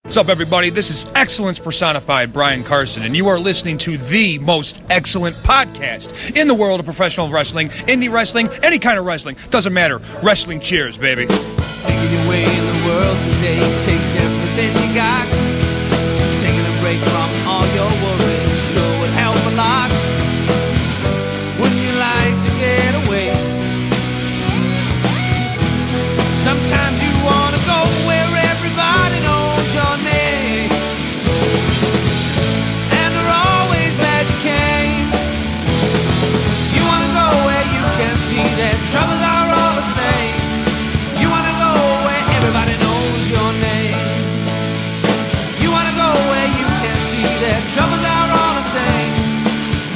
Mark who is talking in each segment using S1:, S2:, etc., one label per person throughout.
S1: What's up, everybody? This is Excellence Personified, Brian Carson, and you are listening to the most excellent podcast in the world of professional wrestling, indie wrestling, any kind of wrestling. Doesn't matter. Wrestling Cheers, baby.
S2: Making your way in the world today takes everything you got. Taking a break from all your worries sure would help a lot. Wouldn't you like to get away? Sometimes you want to go where everybody knows your name, and they're always glad you came. You want to go where you can see that troubles are all the same. You want to go where everybody knows your name. You want to go where you can see that troubles are all the same.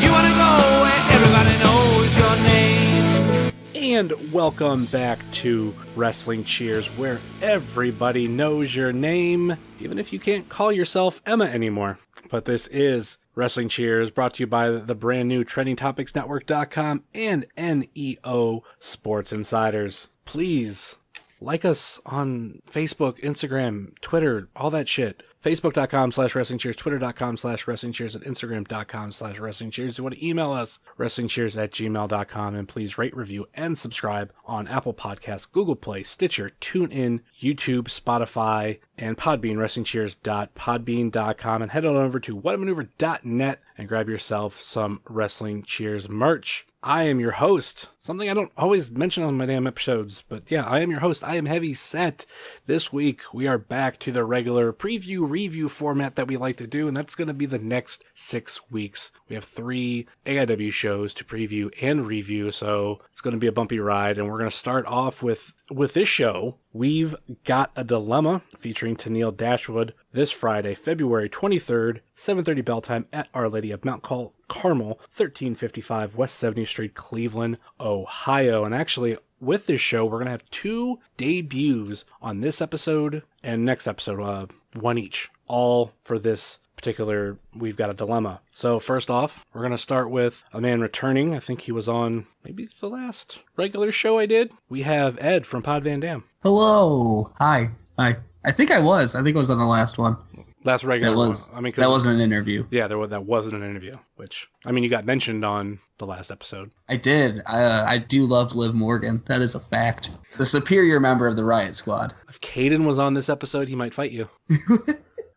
S2: You want to go where everybody knows your name.
S3: And welcome back to Wrestling Cheers, where everybody knows your name, even if you can't call yourself Emma anymore. But this is Wrestling Cheers, brought to you by the brand new TrendingTopicsNetwork.com and NEO Sports Insiders. Please like us on Facebook, Instagram, Twitter, all that shit. Facebook.com/WrestlingCheers, Twitter.com/WrestlingCheers, and Instagram.com/WrestlingCheers. You want to email us, WrestlingCheers@gmail.com, and please rate, review, and subscribe on Apple Podcasts, Google Play, Stitcher, TuneIn, YouTube, Spotify, and Podbean, WrestlingCheers.podbean.com, and head on over to whatamaneuver.net and grab yourself some Wrestling Cheers merch. I am your host, something I don't always mention on my damn episodes, but yeah, I am your host. I am Heavy Set. This week, we are back to the regular preview-review format that we like to do, and that's going to be the next 6 weeks. We have 3 AIW shows to preview and review, so it's going to be a bumpy ride, and we're going to start off with this show. We've got a dilemma featuring Tennille Dashwood this Friday, February 23rd, 7:30 bell time at Our Lady of Mount Carmel, 1355 West 70th Street, Cleveland, Ohio. And actually, with this show, we're going to have 2 debuts on this episode and next episode, one each, all for this particular We've Got a Dilemma. So first off, we're going to start with a man returning. I think he was on maybe the last regular show I did. We have Ed from Pod Van Dam.
S4: Hello. Hi. I think I was on the last one.
S3: Last regular
S4: one. I mean, that wasn't an interview.
S3: Yeah, that wasn't an interview, which, I mean, you got mentioned on the last episode.
S4: I did. I do love Liv Morgan. That is a fact. The superior member of the Riot Squad.
S3: If Caden was on this episode, he might fight you.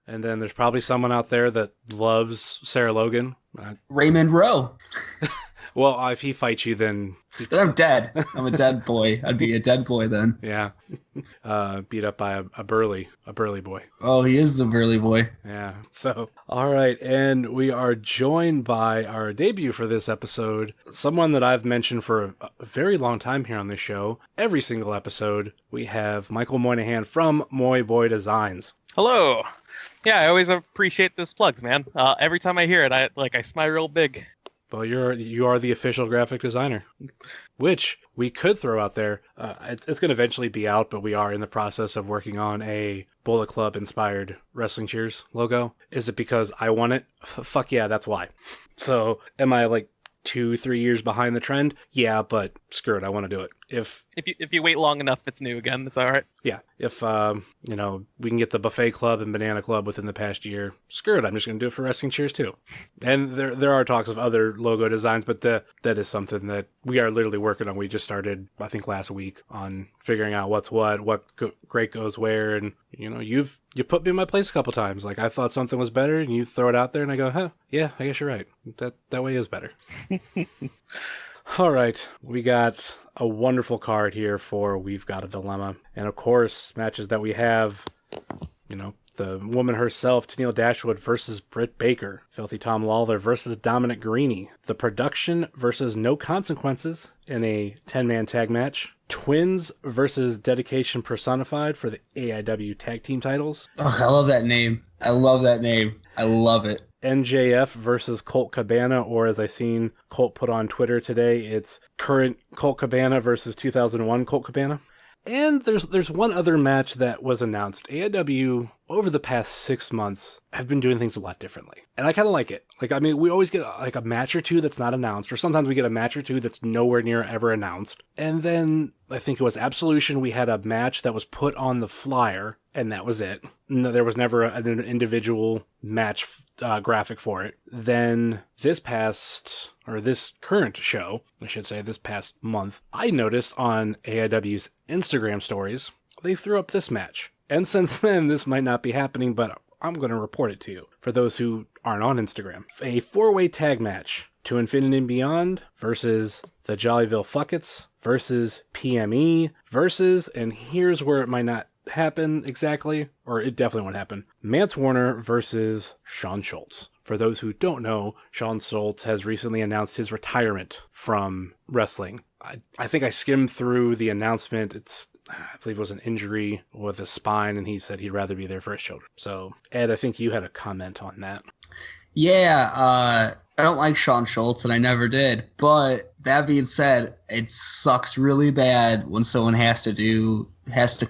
S3: And then there's probably someone out there that loves Sarah Logan.
S4: Raymond Rowe.
S3: Well, if he fights you, then
S4: I'm dead. I'm a dead boy. I'd be a dead boy then.
S3: Yeah. Beat up by a burly boy.
S4: Oh, he is the burly boy.
S3: Yeah. So, all right. And we are joined by our debut for this episode, someone that I've mentioned for a very long time here on this show. Every single episode, we have Michael Moynihan from Moy Boy Designs.
S5: Hello. Yeah, I always appreciate those plugs, man. Every time I hear it, I smile real big.
S3: Well, you are the official graphic designer, which we could throw out there. It's going to eventually be out, but we are in the process of working on a Bullet Club inspired Wrestling Cheers logo. Is it because I want it? Fuck yeah, that's why. So am I like 2-3 years behind the trend? Yeah, but screw it, I want to do it. If
S5: you wait long enough, it's new again. It's all right.
S3: Yeah, if we can get the Buffet Club and Banana Club within the past year, screw it, I'm just going to do it for Wrestling Cheers too. And there are talks of other logo designs, but that is something that we are literally working on. We just started, I think, last week on figuring out what's what great goes where, and you put me in my place a couple times. Like, I thought something was better, and you throw it out there, and I go, huh, yeah, I guess you're right. That way is better. All right, we got a wonderful card here for We've Got a Dilemma. And of course, matches that we have, the woman herself, Tennille Dashwood versus Britt Baker. Filthy Tom Lawler versus Dominic Greeny. The Production versus No Consequences in a 10-man tag match. Twins versus Dedication Personified for the AIW tag team titles.
S4: Oh, I love that name. I love it.
S3: NJF versus Colt Cabana, or as I seen Colt put on Twitter today, it's current Colt Cabana versus 2001 Colt Cabana. And there's one other match that was announced. AIW, over the past 6 months, have been doing things a lot differently. And I kind of like it. Like, I mean, we always get like a match or two that's not announced, or sometimes we get a match or two that's nowhere near ever announced. And then, I think it was Absolution, we had a match that was put on the flyer, and that was it. No, there was never an individual match graphic for it. Then this current show, I should say, this past month, I noticed on AIW's Instagram stories, they threw up this match. And since then, this might not be happening, but I'm going to report it to you. For those who aren't on Instagram, a 4-way tag match. To Infinity and Beyond versus the Jollyville Fuckets versus PME versus, and here's where it might not happen exactly, or it definitely won't happen, Mance Warner versus Sean Schultz. For those who don't know, Sean Schultz has recently announced his retirement from wrestling. I think I skimmed through the announcement. I believe it was an injury with his spine, and he said he'd rather be there for his children. So, Ed, I think you had a comment on that.
S4: Yeah, I don't like Sean Schultz, and I never did. But that being said, it sucks really bad when someone has to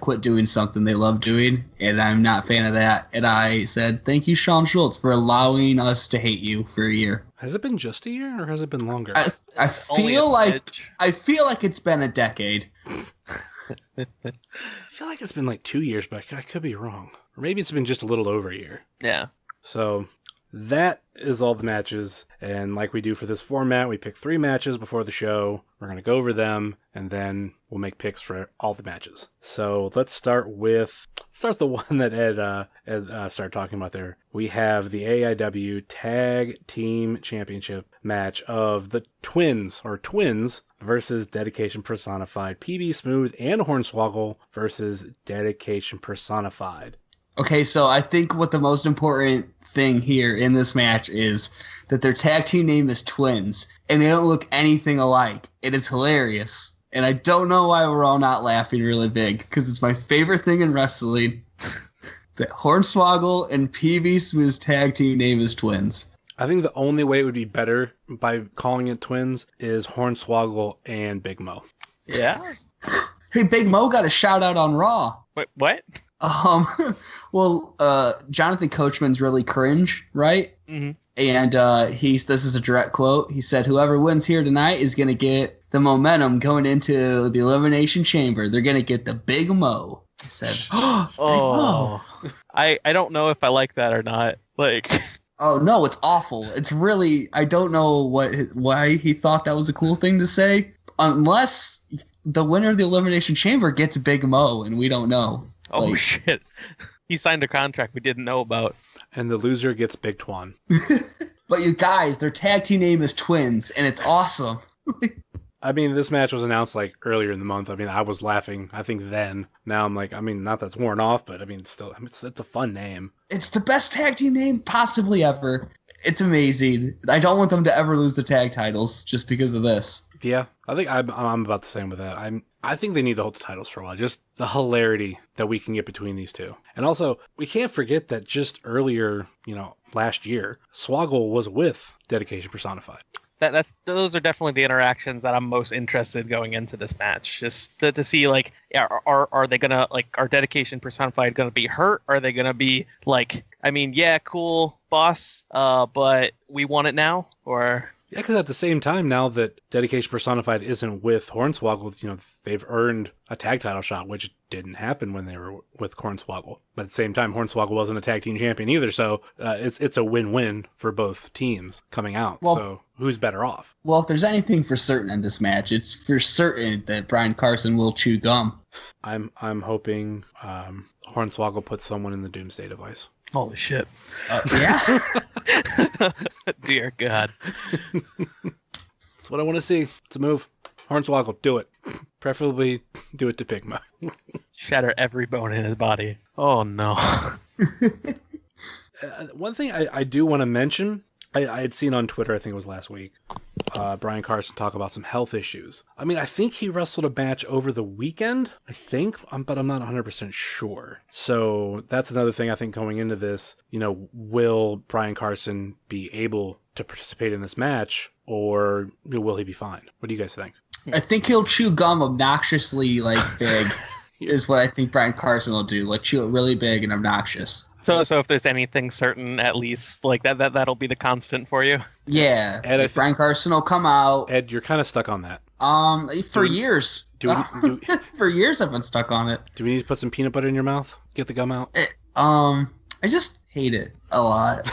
S4: quit doing something they love doing, and I'm not a fan of that. And I said, thank you, Sean Schultz, for allowing us to hate you for a year.
S3: Has it been just a year, or has it been longer?
S4: I feel like it's been a decade.
S3: I feel like it's been like 2 years, but I could be wrong. Or maybe it's been just a little over a year.
S5: Yeah.
S3: So that is all the matches. And like we do for this format, we pick 3 matches before the show. We're going to go over them, and then we'll make picks for all the matches. So let's start the one that Ed started talking about there. We have the AIW Tag Team Championship match of the Twins versus Dedication Personified. PB Smooth and Hornswoggle versus Dedication Personified.
S4: Okay, so I think what the most important thing here in this match is that their tag team name is Twins, and they don't look anything alike. It is hilarious. And I don't know why we're all not laughing really big, because it's my favorite thing in wrestling. That Hornswoggle and PB Smooth's tag team name is Twins.
S3: I think the only way it would be better by calling it Twins is Hornswoggle and Big Mo.
S5: Yeah?
S4: Hey, Big Mo got a shout out on Raw.
S5: Wait, what?
S4: Jonathan Coachman's really cringe, right?
S5: Mm-hmm.
S4: And this is a direct quote. He said, "Whoever wins here tonight is going to get the momentum going into the Elimination Chamber. They're going to get the Big Mo." I said,
S5: "Oh, I don't know if I like that or not." Like,
S4: oh no, it's awful. It's really, I don't know why he thought that was a cool thing to say, unless the winner of the Elimination Chamber gets Big Mo, and we don't know.
S5: Oh, shit. He signed a contract we didn't know about.
S3: And the loser gets Big Twan.
S4: But you guys, their tag team name is Twins, and it's awesome.
S3: I mean, this match was announced like earlier in the month. I mean, I was laughing, I think then. Now I'm like, I mean, not that's worn off, but I mean, still, it's a fun name. It's
S4: the best tag team name possibly ever. It's amazing. I don't want them to ever lose the tag titles just because of this.
S3: Yeah, I think I'm about the same with that. I think they need to hold the titles for a while. Just the hilarity that we can get between these two. And also, we can't forget that just earlier, last year, Swoggle was with Dedication Personified.
S5: Those are definitely the interactions that I'm most interested going into this match. Just to see, like, are they gonna, like, are Dedication Personified gonna be hurt? Are they gonna be like, I mean, yeah, cool, boss, but we want it now, or?
S3: Yeah, because at the same time, now that Dedication Personified isn't with Hornswoggle, they've earned a tag title shot, which didn't happen when they were with Hornswoggle. But at the same time, Hornswoggle wasn't a tag team champion either, so it's a win-win for both teams coming out. Well, so who's better off?
S4: Well, if there's anything for certain in this match, it's for certain that Brian Carson will chew gum.
S3: I'm hoping Hornswoggle puts someone in the Doomsday Device.
S5: Holy shit.
S4: Yeah?
S5: Dear God.
S3: That's what I want to see. It's a move. Hornswoggle, do it. Preferably do it to Big Mo.
S5: Shatter every bone in his body. Oh, no.
S3: One thing I do want to mention, I had seen on Twitter, I think it was last week, Brian Carson talk about some health issues. I mean, I think he wrestled a match over the weekend, but I'm not 100% sure. So that's another thing I think going into this, will Brian Carson be able to participate in this match, or will he be fine? What do you guys think?
S4: I think he'll chew gum obnoxiously, big, is what I think Brian Carson will do. Chew it really big and obnoxious.
S5: So if there's anything certain, at least, like that'll be the constant for you?
S4: Yeah. Ed, Brian Carson will come out.
S3: Ed, you're kind of stuck on that.
S4: For years. For years I've been stuck on it.
S3: Do we need to put some peanut butter in your mouth? Get the gum out?
S4: I just hate it a lot.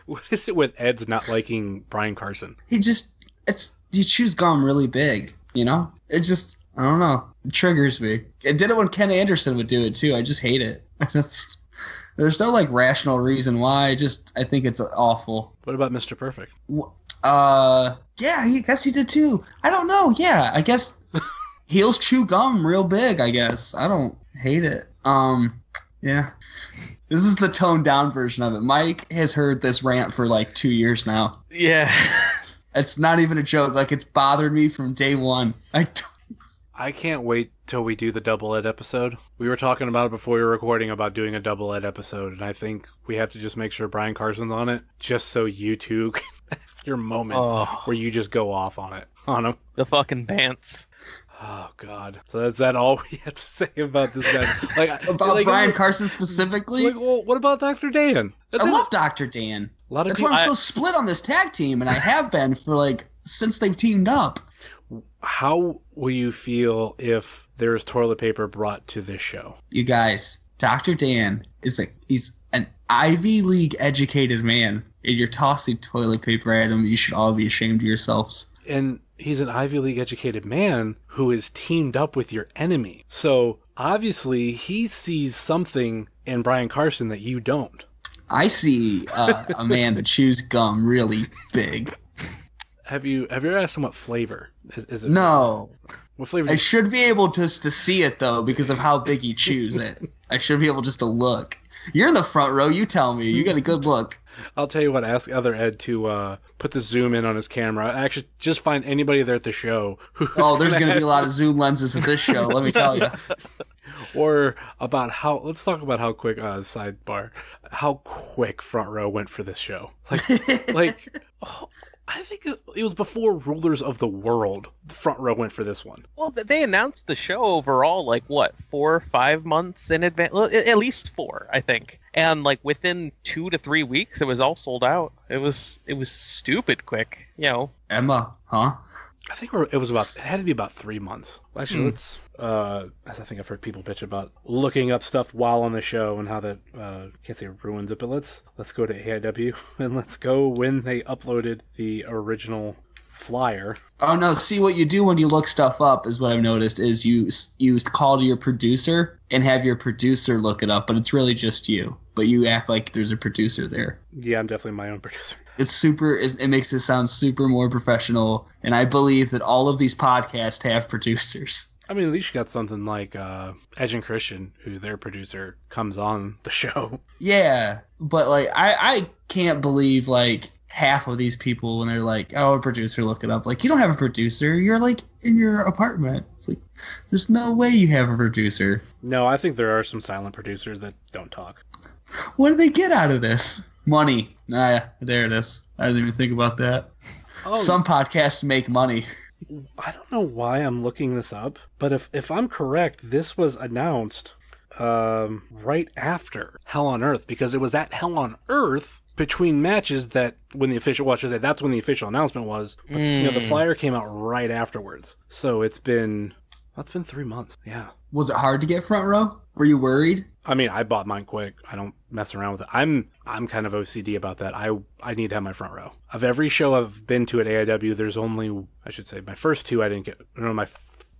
S3: What is it with Ed's not liking Brian Carson?
S4: You chews gum really big, you know? It just, I don't know. It triggers me. It did it when Ken Anderson would do it too. I just hate it. There's no like rational reason why. I think it's awful.
S3: What about Mr. Perfect?
S4: Yeah, I guess he did too. I don't know. Yeah, I guess heels chew gum real big, I guess. I don't hate it. Yeah. This is the toned down version of it. Mike has heard this rant for like 2 years now.
S5: Yeah.
S4: It's not even a joke. Like, it's bothered me from day one.
S3: I can't wait till we do the double ed episode. We were talking about it before we were recording about doing a double ed episode, and I think we have to just make sure Brian Carson's on it, just so you two can have your moment where you just go off on him.
S5: The fucking pants.
S3: Oh, God. So is that all we have to say about this guy?
S4: About Brian Carson specifically?
S3: Well, what about Dr. Dan?
S4: I love Dr. Dan. That's why I'm so split on this tag team, and I have been for, since they've teamed up.
S3: How will you feel if there is toilet paper brought to this show?
S4: You guys, Dr. Dan he's an Ivy League educated man, and you're tossing toilet paper at him. You should all be ashamed of yourselves.
S3: And he's an Ivy League educated man who is teamed up with your enemy. So obviously he sees something in Brian Carson that you don't.
S4: I see a man that chews gum really big.
S3: Have you ever asked him what flavor? Is it?
S4: No.
S3: What flavor?
S4: I should be able to see it though because of how big he chews it. I should be able just to look. You're in the front row. You tell me. You got a good look.
S3: I'll tell you what. Ask other Ed to put the zoom in on his camera. Actually, just find anybody there at the show.
S4: There's going to be a lot of zoom lenses at this show. Let me tell you.
S3: Or about let's talk about how quick, sidebar, how quick Front Row went for this show. I think it was before Rulers of the World, Front Row went for this one.
S5: Well, they announced the show overall, 4 or 5 months in advance? Well, at least 4, I think. And, within 2 to 3 weeks, it was all sold out. It was stupid quick, you know.
S4: Emma, huh?
S3: I think it had to be about 3 months. Actually, let's, as I think I've heard people bitch about looking up stuff while on the show and how that, can't say ruins it, but let's go to AIW and let's go when they uploaded the original flyer.
S4: Oh no, see what you do when you look stuff up is what I've noticed is you call to your producer and have your producer look it up, but it's really just you. But you act like there's a producer there.
S3: Yeah, I'm definitely my own producer.
S4: It makes it sound super more professional, and I believe that all of these podcasts have producers.
S3: I mean, at least you got something like Edge and Christian, who their producer comes on the show.
S4: Yeah, but I can't believe half of these people when they're a producer looked it up. You don't have a producer. You're in your apartment. It's there's no way you have a producer.
S3: No, I think there are some silent producers that don't talk.
S4: What do they get out of this? Money. There it is. I didn't even think about that. Oh. Some podcasts make money.
S3: I don't know why I'm looking this up, but if I'm correct, this was announced right after Hell on Earth, because it was at Hell on Earth between matches that's when the official announcement was. But, the flyer came out right afterwards. So it's been 3 months. Yeah.
S4: Was it hard to get Front Row? Were you worried?
S3: I mean, I bought mine quick. I don't mess around with it. I'm kind of OCD about that. I need to have my Front Row. Of every show I've been to at AIW, there's only, I should say, my first 2 I didn't get. No, my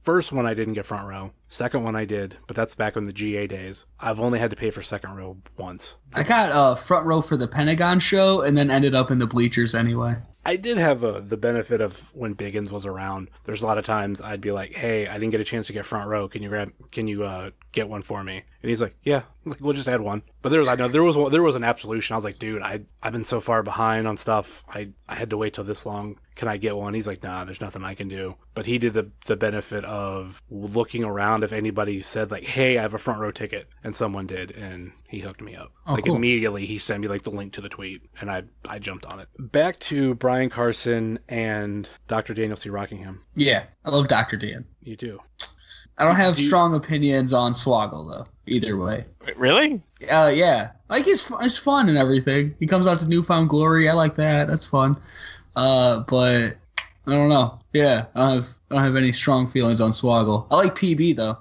S3: first one I didn't get Front Row. Second one I did, but that's back in the GA days. I've only had to pay for second row once.
S4: I got Front Row for the Pentagon show and then ended up in the bleachers anyway.
S3: I did have the benefit of when Biggins was around. There's a lot of times I'd be like, "Hey, I didn't get a chance to get Front Row. Can you get one for me?" And he's like, "Yeah, we'll just add one." But there was an absolution. I was like, "Dude, I've been so far behind on stuff. I had to wait till this long. Can I get one?" He's like, "Nah, there's nothing I can do." But he did the benefit of looking around if anybody said "Hey, I have a Front Row ticket," and someone did, and he hooked me up. Cool. Immediately he sent me the link to the tweet, and I jumped on it. Back to Brian Carson and Dr. Daniel C. Rockingham.
S4: Yeah, I love Dr. Dan.
S3: You do.
S4: I don't have strong opinions on Swoggle though. Either way.
S5: Wait, really?
S4: Yeah. It's fun and everything. He comes out to Newfound Glory. I like that. That's fun. But I don't know. Yeah, I don't have any strong feelings on Swoggle. I like PB though.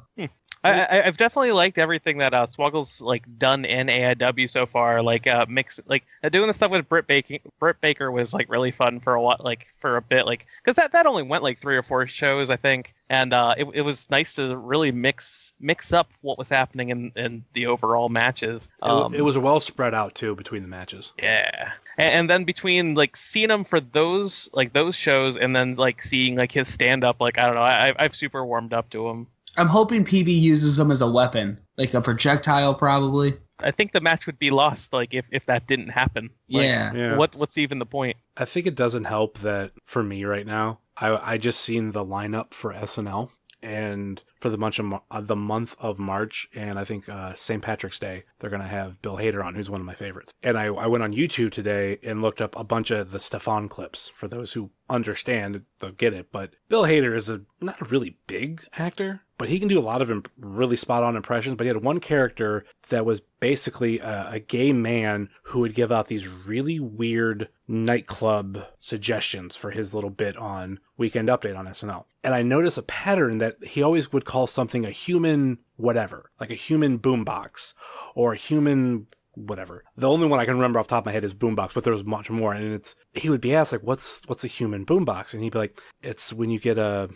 S5: I've definitely liked everything that Swoggle's like done in AIW so far. Like doing the stuff with Britt Baker was like really fun for a while, like for a bit, like because that only went like 3 or 4 shows I think, and it was nice to really mix up what was happening in the overall matches.
S3: It was well spread out too between the matches.
S5: Yeah. And then between like seeing him for those shows and then like seeing like his stand up, like I don't know, I've super warmed up to him.
S4: I'm hoping PB uses them as a weapon, like a projectile, probably.
S5: I think the match would be lost, like if that didn't happen. Like,
S3: Yeah.
S5: What's even the point?
S3: I think it doesn't help that for me right now, I just seen the lineup for SNL and for the month of March, and I think St. Patrick's Day, they're going to have Bill Hader on, who's one of my favorites. And I went on YouTube today and looked up a bunch of the Stefan clips. For those who understand, they'll get it. But Bill Hader is not a really big actor, but he can do a lot of really spot-on impressions. But he had one character that was basically a gay man who would give out these really weird nightclub suggestions for his little bit on Weekend Update on SNL. And I noticed a pattern that he always would call something a human whatever, like a human boombox or a human whatever. The only one I can remember off the top of my head is Boombox, but there's much more. And he would be asked, like, what's a human boombox? And he'd be like, it's when you get a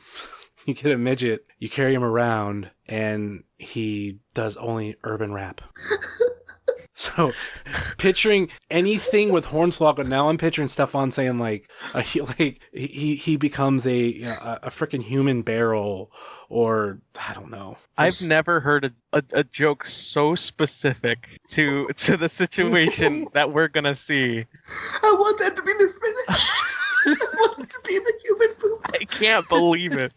S3: midget, you carry him around, and he does only urban rap. So, picturing anything with Hornswoggle, now I'm picturing Stefan saying he becomes a freaking human barrel, or I don't know.
S5: I've never heard a joke so specific to the situation that we're gonna see.
S4: I want that to be their finish. I want it to be the human poop.
S5: I can't believe it.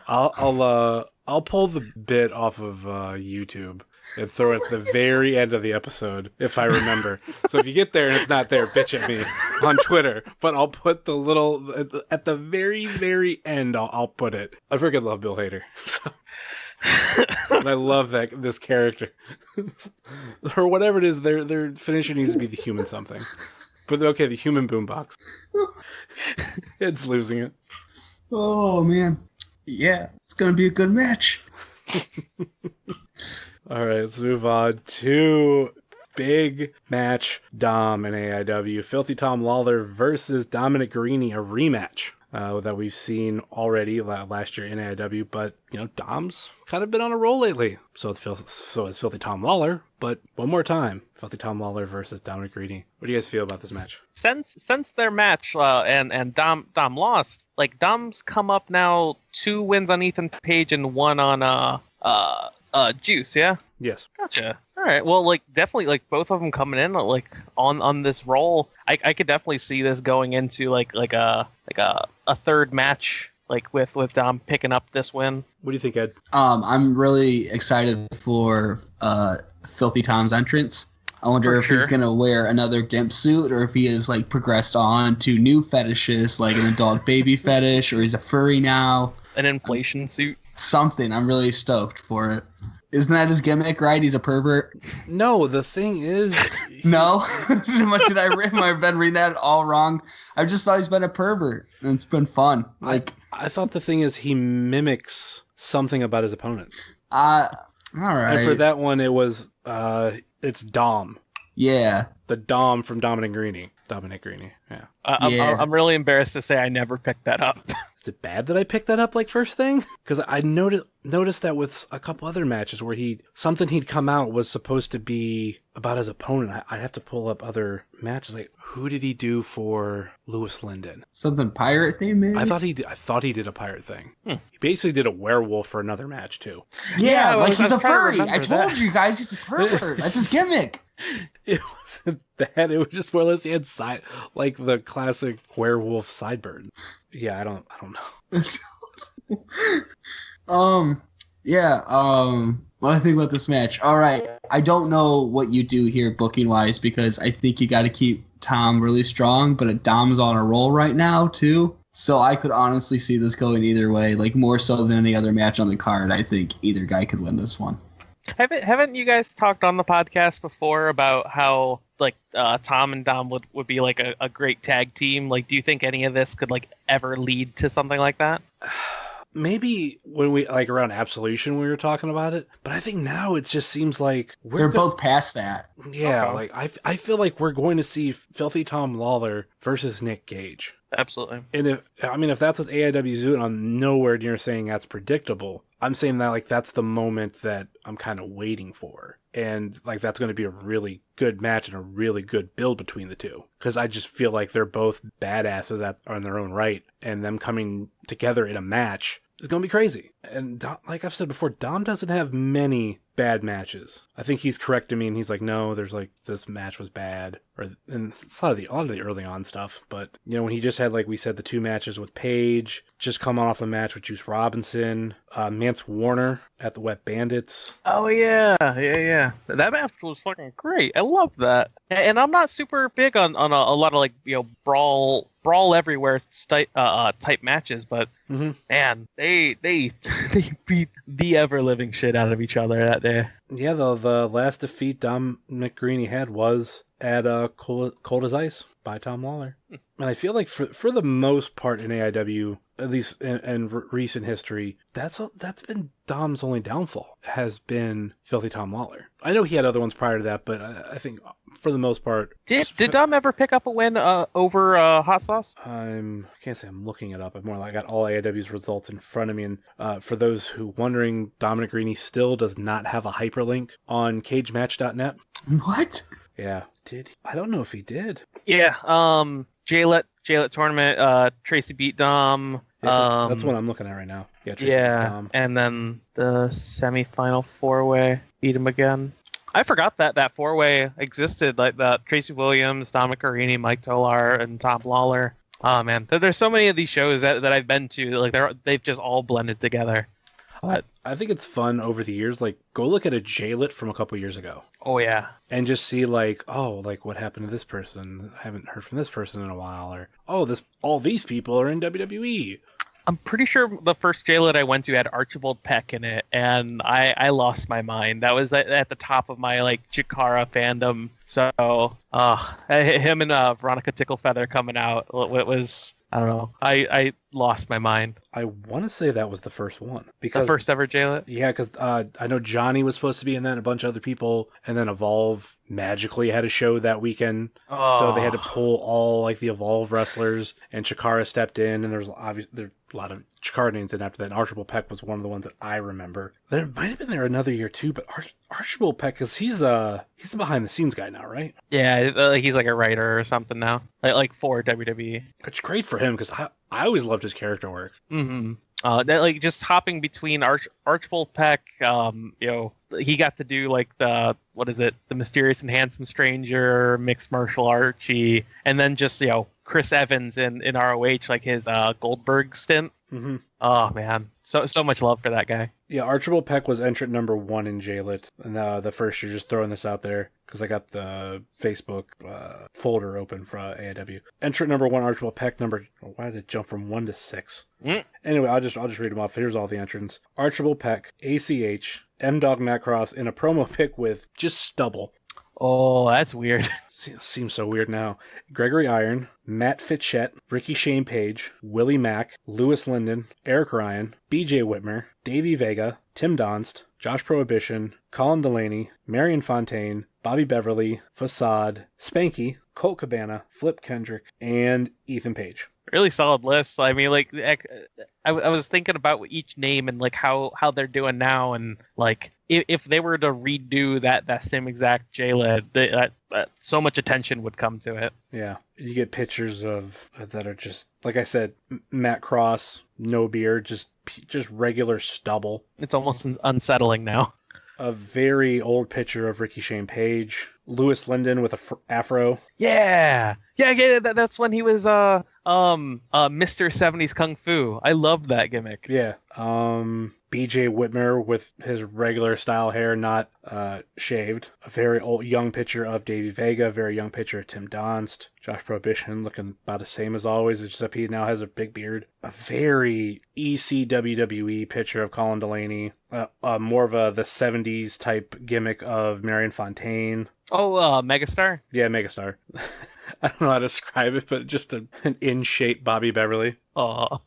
S3: I'll pull the bit off of YouTube and throw it at the very end of the episode, if I remember. So if you get there and it's not there, bitch at me on Twitter. But I'll put the little, at the very, very end, I'll put it. I freaking love Bill Hader. So, and I love this character. Or whatever it is, their finisher needs to be the human something. But okay, the human boombox. It's losing it.
S4: Oh, man. Yeah, it's going to be a good match.
S3: All right, let's move on to big match Dom in AIW. Filthy Tom Lawler versus Dominic Garrini, a rematch that we've seen already last year in AIW. But, Dom's kind of been on a roll lately. So is Filthy Tom Lawler. But one more time, Filthy Tom Lawler versus Dominic Garrini. What do you guys feel about this match?
S5: Since their match and Dom lost, like Dom's come up now 2 wins on Ethan Page and 1 on Juice, yeah?
S3: Yes.
S5: Gotcha. All right. Well, like definitely, like both of them coming in like on this roll. I could definitely see this going into like a third match, like with Dom picking up this win.
S3: What do you think, Ed?
S4: I'm really excited for Filthy Tom's entrance. I wonder if he's gonna wear another gimp suit, or if he has like progressed on to new fetishes, like an adult baby fetish, or he's a furry now.
S5: An inflation suit.
S4: Something. I'm really stoked for it. Isn't that his gimmick, right? He's a pervert?
S3: No, the thing is...
S4: No? Have I been reading that all wrong? I just thought he's been a pervert, and it's been fun.
S3: I thought the thing is he mimics something about his opponent.
S4: All right.
S3: And for that one, it was... it's Dom.
S4: Yeah.
S3: The Dom from Dominic Garrini. Yeah.
S5: I'm really embarrassed to say I never picked that up.
S3: Is it bad that I picked that up like first thing? Because I noticed that with a couple other matches where something he'd come out was supposed to be about his opponent. I'd have to pull up other matches. Like, who did he do for Lewis Linden?
S4: Something pirate thing, maybe?
S3: I thought he did a pirate thing. He basically did a werewolf for another match too.
S4: Yeah, like he's a furry. I told you guys, he's a pervert. That's his gimmick.
S3: It wasn't that. It was just more or less he had like the classic werewolf sideburn. Yeah, I don't know. What do I think about this match? All right, I don't know what you do here booking wise, because I think you got to keep Tom really strong, but Dom's on a roll right now too. So I could honestly see this going either way, like more so than any other match on the card. I think either guy could win this one.
S5: Haven't you guys talked on the podcast before about how like Tom and Dom would be like a great tag team? Like, do you think any of this could like ever lead to something like that?
S3: Maybe when we like around Absolution we were talking about it, but I think now it just seems like
S4: They're both past that.
S3: Yeah,
S5: Okay.
S3: like I feel like we're going to see Filthy Tom Lawler versus Nick Gage.
S5: Absolutely.
S3: And if that's what AIW's doing, I'm nowhere near saying that's predictable. I'm saying that like that's the moment that I'm kind of waiting for. And like that's going to be a really good match and a really good build between the two. Because I just feel like they're both badasses on their own right. And them coming together in a match is going to be crazy. And Dom, like I've said before, Dom doesn't have many bad matches. I think he's correcting me and he's like, no, there's like this match was bad. And it's a lot of the early on stuff. But, you know, when he just had, like we said, the 2 matches with Paige, just come off a match with Juice Robinson, Mance Warner at the Wet Bandits.
S5: Oh yeah. That match was fucking great. I love that. And I'm not super big on a lot of like, you know, brawl everywhere type matches, but man, they beat the ever living shit out of each other that day.
S3: Yeah, the last defeat Dom McGreeny had was at Cold as Ice by Tom Lawler. And I feel like for the most part in AIW, at least in recent history, that's been Dom's only downfall, has been Filthy Tom Lawler. I know he had other ones prior to that, but I think for the most part...
S5: Did Dom ever pick up a win over Hot Sauce?
S3: I can't say I'm looking it up. I'm more like I got all AIW's results in front of me. And for those who wondering, Dominic Greeny still does not have a hyperlink on cagematch.net.
S4: What?
S3: Yeah. Did he? I don't know if he did.
S5: Yeah. JLIT tournament. Tracy beat Dom.
S3: Yeah, that's what I'm looking at right now. Yeah. Tracy beat Dom.
S5: And then the semifinal 4-way beat him again. I forgot that 4-way existed. Like that, Tracy Williams, Dominic Carini, Mike Tolar, and Tom Lawler. Oh man, there's so many of these shows that I've been to. Like they've just all blended together. But
S3: I think it's fun over the years. Like, go look at a JLIT from a couple years ago.
S5: Oh yeah.
S3: And just see like, oh, like what happened to this person? I haven't heard from this person in a while. Or all these people are in WWE.
S5: I'm pretty sure the first JLIT I went to had Archibald Peck in it, and I lost my mind. That was at the top of my like Chikara fandom. So, him and Veronica Ticklefeather coming out, it was, I don't know. I lost my mind.
S3: I want to say that was the first one. Because
S5: The first ever JLIT?
S3: Yeah, because I know Johnny was supposed to be in that, and a bunch of other people, and then Evolve magically had a show that weekend.
S5: Oh.
S3: So they had to pull all like the Evolve wrestlers, and Chikara stepped in, and there was a lot of Chikara names in after that. And Archibald Peck was one of the ones that I remember. There might have been there another year too, but Archibald Peck, because he's a behind the scenes guy now, right?
S5: Yeah, he's like a writer or something now, like for WWE.
S3: It's great for him because I always loved his character work.
S5: Mm-hmm. That like just hopping between Archibald Peck, you know, he got to do like the Mysterious and Handsome Stranger, Mixed Martial Archie, and then just, you know, Chris Evans in ROH, like his Goldberg stint. Mm-hmm. Oh man, so much love for that guy.
S3: Yeah, Archibald Peck was entrant number 1 in JLIT, and the first year. Just throwing this out there because I got the Facebook folder open for AIW. Entrant number 1, Archibald Peck. Why did it jump from 1 to 6? Anyway, I'll just read them off. Here's all the entrants: Archibald Peck, ACH, M-Dog Matt Cross in a promo pic with just stubble.
S5: Oh, that's weird.
S3: Seems so weird now. Gregory Iron, Matt Fitchett, Ricky Shane Page, Willie Mack, Lewis Linden, Eric Ryan, BJ Whitmer, Davey Vega, Tim Donst, Josh Prohibition, Colin Delaney, Marion Fontaine, Bobby Beverly, Facade, Spanky, Colt Cabana, Flip Kendrick, and Ethan Page.
S5: Really solid list. I mean, like, I was thinking about each name and like how they're doing now, and like if they were to redo that same exact JLIT, that so much attention would come to it.
S3: Yeah, you get pictures of that are just like I said, Matt Cross, no beard, just regular stubble.
S5: It's almost unsettling now.
S3: A very old picture of Ricky Shane Page, Lewis Linden with a afro.
S5: Yeah. That's when he was Mr. 70s Kung Fu. I loved that gimmick.
S3: Yeah. BJ BJ Whitmer with his regular style hair, not shaved. A very young picture of Davey Vega, a very young picture of Tim Donst. Josh Prohibition looking about the same as always, except he now has a big beard. A very ECWWE picture of Colin Delaney. More of the 70s type gimmick of Marion Fontaine.
S5: Oh, Megastar?
S3: Yeah, Megastar. I don't know how to describe it, but just an in-shape Bobby Beverly.
S5: Oh.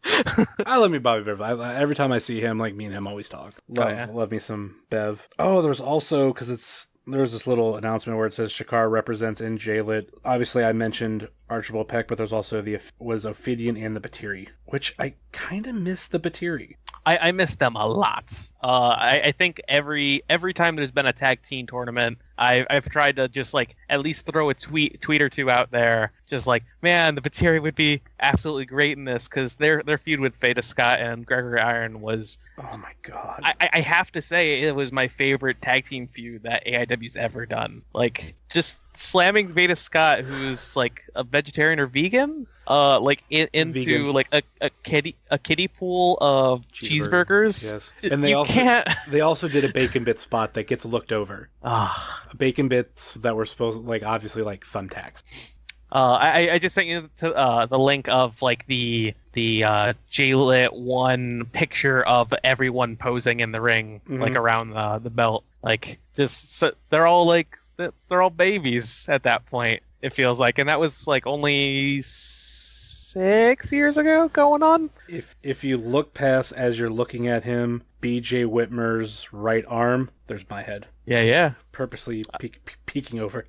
S3: I love me Bobby Beverly. Every time I see him, like, me and him always talk. Love me some Bev. Oh, there's also, because there's this little announcement where it says Shakar represents in JLIT. Obviously, I mentioned Archibald Peck, but there's also was Ophidian and the Batiri, which I kind of miss the Batiri.
S5: I miss them a lot. I think every time there's been a tag team tournament, I've tried to just like at least throw a tweet or two out there, just like, man, the Batiri would be absolutely great in this, because their feud with Veda Scott and Gregory Iron was,
S3: oh my god,
S5: I have to say it was my favorite tag team feud that AIW's ever done. Like, just slamming Veda Scott, who's like a vegetarian or vegan, into
S3: vegan.
S5: Like a kiddie pool of cheeseburgers.
S3: Yes, and they also did a bacon bit spot that gets looked over. Bacon bits that were supposed, like, obviously like thumbtacks.
S5: I just sent you to the link of like the JLIT 1 picture of everyone posing in the ring, like around the belt. Like, just so, they're all babies at that point, it feels like, and that was like only 6 years ago going on.
S3: If you look past, as you're looking at him, BJ Whitmer's right arm, there's my head.
S5: Yeah.
S3: Purposely peeking over.